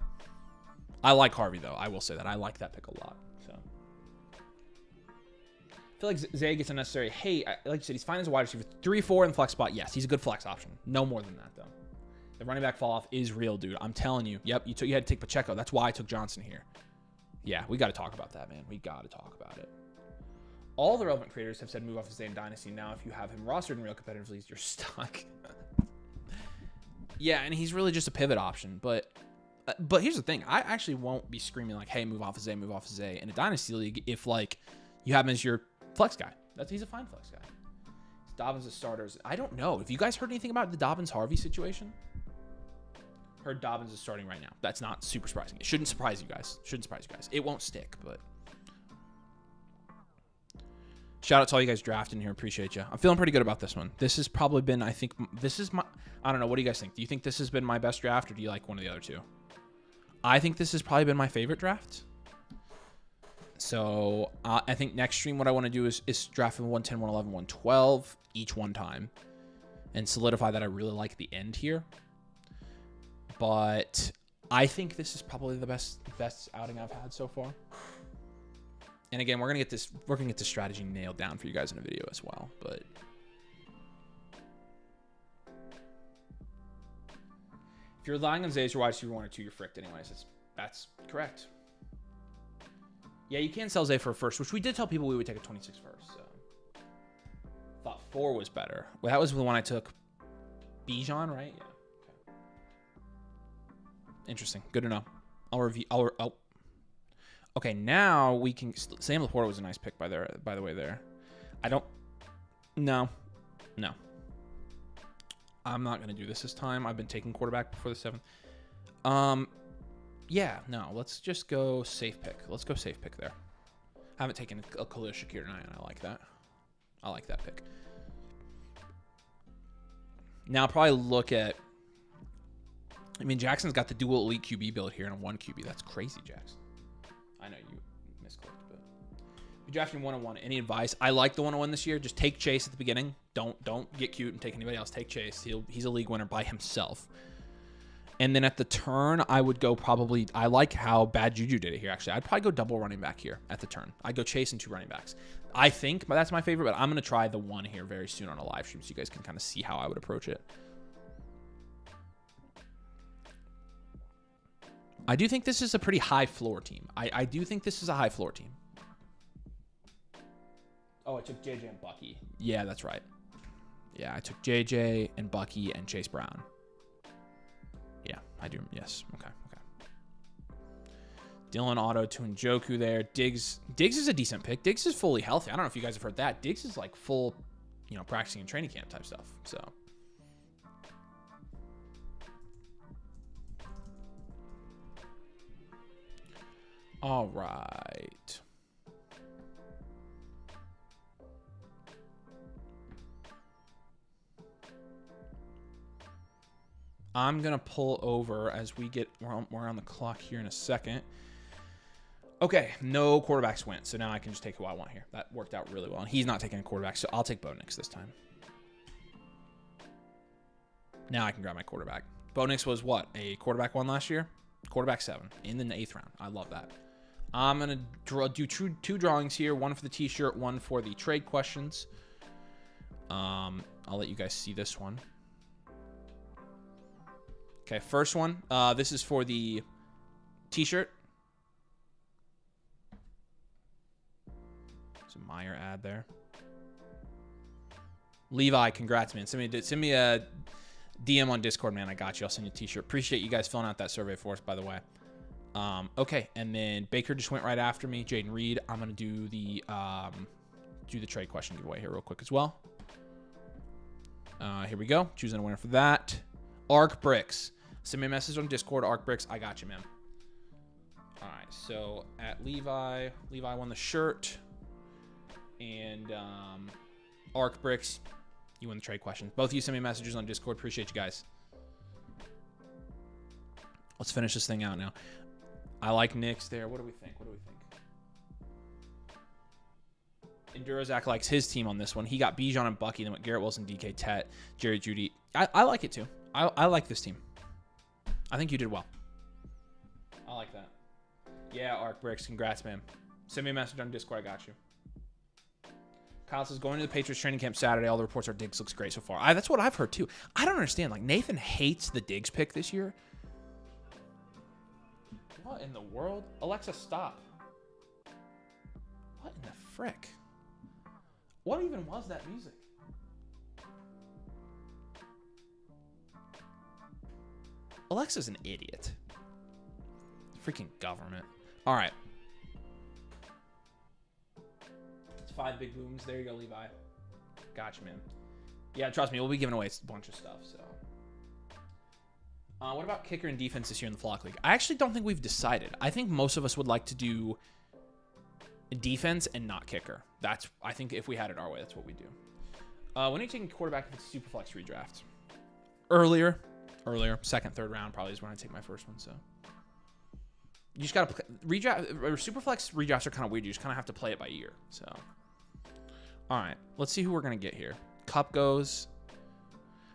I like Harvey, though. I will say that. I like that pick a lot. So I feel like Zay gets unnecessary. Hey, like you said, he's fine as a wide receiver. 3-4 in the flex spot. Yes, he's a good flex option. No more than that, though. The running back fall off is real, dude. I'm telling you. Yep, you had to take Pacheco. That's why I took Johnson here. Yeah, we got to talk about that, man. We got to talk about it. All the relevant creators have said move off of Zay in Dynasty. Now, if you have him rostered in real competitive leagues, you're stuck. Yeah, and he's really just a pivot option. But here's the thing. I actually won't be screaming like, hey, move off of Zay, move off of Zay in a Dynasty league if, like, you have him as your flex guy. He's a fine flex guy. Dobbins as starters. I don't know. Have you guys heard anything about the Dobbins-Harvey situation? Heard Dobbins is starting right now. That's not super surprising. It shouldn't surprise you guys. It won't stick, but... Shout out to all you guys drafting here. Appreciate you. I'm feeling pretty good about this one. This has probably been, I think, this is my... I don't know. What do you guys think? Do you think this has been my best draft, or do you like one of the other two? I think this has probably been my favorite draft. So I think next stream what I want to do is draft from 110, 111, 112 each one time and solidify that I really like the end here. But I think this is probably the best outing I've had so far. And again, we're gonna get this strategy nailed down for you guys in a video as well. But if you're relying on Zay as your wide receiver 1 or 2, you're fricked anyways. That's correct. Yeah, you can sell Zay for a first, which we did tell people we would take a 26 first. So thought 4 was better. Well, that was the one I took. Bijan, right? Yeah. Okay. Interesting. Good to know. I'll review. Okay, now we can. Sam Laporta was a nice pick by the way there. I don't. No. I'm not gonna do this time. I've been taking quarterback before the 7th. Yeah, no. Let's just go safe pick. Let's go safe pick there. I haven't taken a Khalil Shakir tonight, and I like that. I like that pick. Now I'll probably look at. I mean, Jackson's got the dual elite QB build here and a 1 QB. That's crazy, Jackson. I know you misclicked, but if you're drafting 101, any advice? I like the 101 this year. Just take Chase at the beginning. Don't get cute and take anybody else. Take Chase. He's a league winner by himself. And then at the turn, I would go probably. I like how Bad Juju did it here. Actually, I'd probably go double running back here at the turn. I'd go Chase and 2 running backs. I think that's my favorite, but I'm gonna try the 1 here very soon on a live stream so you guys can kind of see how I would approach it. I do think this is a pretty high floor team. I do think this is a high floor team. Oh, I took JJ and Bucky. Yeah, that's right. Yeah, I took JJ and Bucky and Chase Brown. Yeah, I do. Yes. Okay. Dylan Auto to Njoku there. Diggs is a decent pick. Diggs is fully healthy. I don't know if you guys have heard that. Diggs is like full, practicing in training camp type stuff. So. All right. I'm going to pull over as we're on the clock here in a second. Okay, no quarterbacks went, so now I can just take who I want here. That worked out really well, and he's not taking a quarterback, so I'll take Bo Nix this time. Now I can grab my quarterback. Bo Nix was what, a quarterback 1 last year? Quarterback 7 in the 8th round. I love that. I'm going to do two drawings here. One for the t-shirt, one for the trade questions. I'll let you guys see this one. Okay, first one. This is for the t-shirt. There's a Meyer ad there. Levi, congrats, man. Send me a DM on Discord, man. I got you. I'll send you a t-shirt. Appreciate you guys filling out that survey for us, by the way. Okay, and then Baker just went right after me. Jaden Reed. I'm gonna do the trade question giveaway here real quick as well. Here we go. Choosing a winner for that. Arc Bricks. Send me a message on Discord. Arc Bricks. I got you, man. All right. So at Levi won the shirt, and Arc Bricks, you win the trade question. Both of you send me messages on Discord. Appreciate you guys. Let's finish this thing out now. I like Nick's there. What do we think? Endurozak likes his team on this one. He got Bijan and Bucky, then went Garrett Wilson, DK Tet, Jerry Jeudy. I like it too. I like this team. I think you did well. I like that. Yeah, Arc Bricks. Congrats, man. Send me a message on Discord. I got you. Kyle says, going to the Patriots training camp Saturday. All the reports are Diggs looks great so far. That's what I've heard too. I don't understand. Like, Nathan hates the Diggs pick this year. What in the world? Alexa, stop. What in the frick? What even was that music? Alexa's an idiot. Freaking government. All right. It's 5 big booms. There you go, Levi. Gotcha, man. Yeah, trust me, we'll be giving away a bunch of stuff, so. What about kicker and defense this year in the Flock League? I actually don't think we've decided. I think most of us would like to do defense and not kicker. I think if we had it our way, that's what we do. When are you taking quarterback if it's Superflex redraft? Earlier. Second, third round probably is when I take my first one, so. You just got to redraft, or Superflex redrafts are kind of weird. You just kind of have to play it by ear, so. All right, let's see who we're going to get here. Cup goes.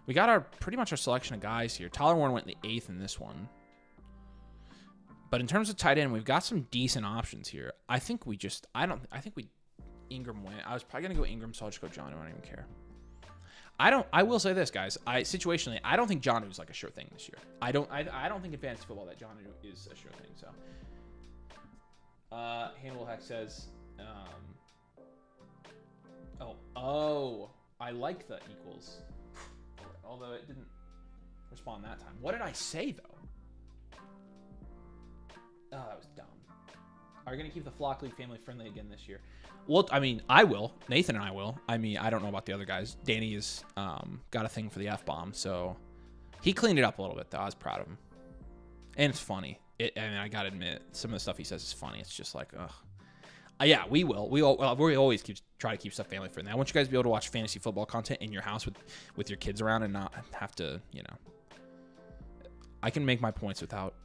We got pretty much our selection of guys here. Tyler Warren went in the 8th in this one. But in terms of tight end, we've got some decent options here. I think Ingram went. I was probably going to go Ingram, so I'll just go John. I don't even care. I will say this, guys. Situationally, I don't think John is like a sure thing this year. I don't think in fantasy football that John is a sure thing, so. Hannibal Heck says, I like the equals. Although it didn't respond that time. What did I say, though? Oh, that was dumb. Are you going to keep the Flock League family friendly again this year? Well, I mean, I will. Nathan and I will. I mean, I don't know about the other guys. Danny has got a thing for the F-bomb, so he cleaned it up a little bit, though. I was proud of him. And it's funny. I got to admit, some of the stuff he says is funny. It's just like, ugh. Yeah, we will. We always try to keep stuff family friendly. I want you guys to be able to watch fantasy football content in your house with your kids around and not have to, I can make my points without,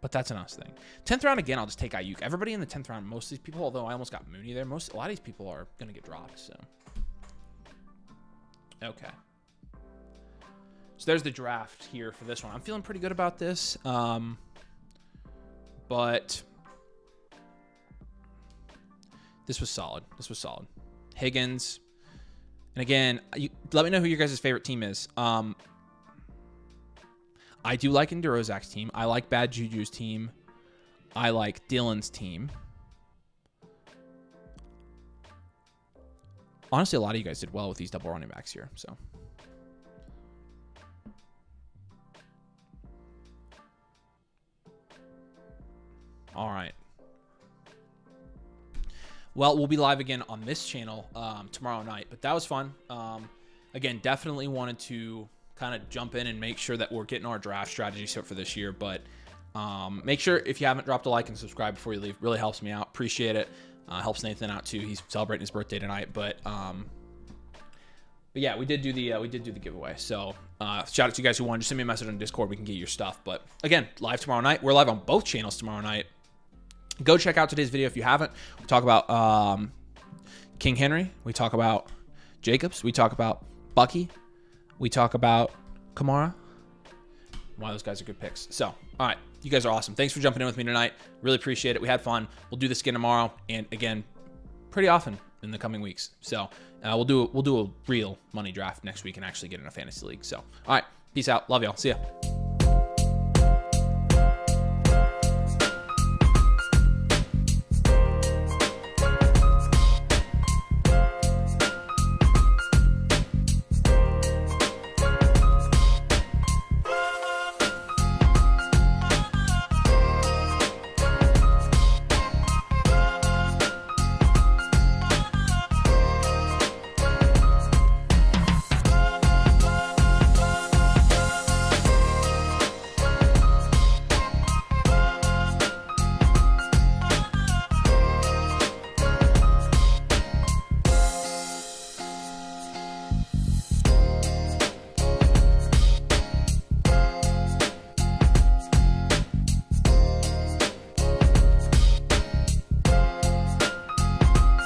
But that's an us thing. 10th round, again, I'll just take Ayuk. Everybody in the 10th round, most of these people, although I almost got Mooney there, a lot of these people are going to get dropped, so. Okay. So there's the draft here for this one. I'm feeling pretty good about this. But this was solid. Higgins. And again, let me know who your guys' favorite team is. I do like Endurozak's team. I like Bad Juju's team. I like Dylan's team. Honestly, a lot of you guys did well with these double running backs here, so. All right. Well, we'll be live again on this channel tomorrow night, but that was fun. Again, definitely wanted to kind of jump in and make sure that we're getting our draft strategy set for this year, but make sure if you haven't dropped a like and subscribe before you leave, really helps me out. Appreciate it. Helps Nathan out too. He's celebrating his birthday tonight, but yeah, we did do the giveaway. So shout out to you guys who won. Just send me a message on Discord. We can get your stuff. But again, live tomorrow night. We're live on both channels tomorrow night. Go check out today's video if you haven't. We talk about King Henry. We talk about Jacobs. We talk about Bucky. We talk about Kamara. Why those guys are good picks. So, all right. You guys are awesome. Thanks for jumping in with me tonight. Really appreciate it. We had fun. We'll do this again tomorrow, and again, pretty often in the coming weeks. So we'll do a real money draft next week and actually get in a fantasy league. So, all right. Peace out. Love y'all. See ya.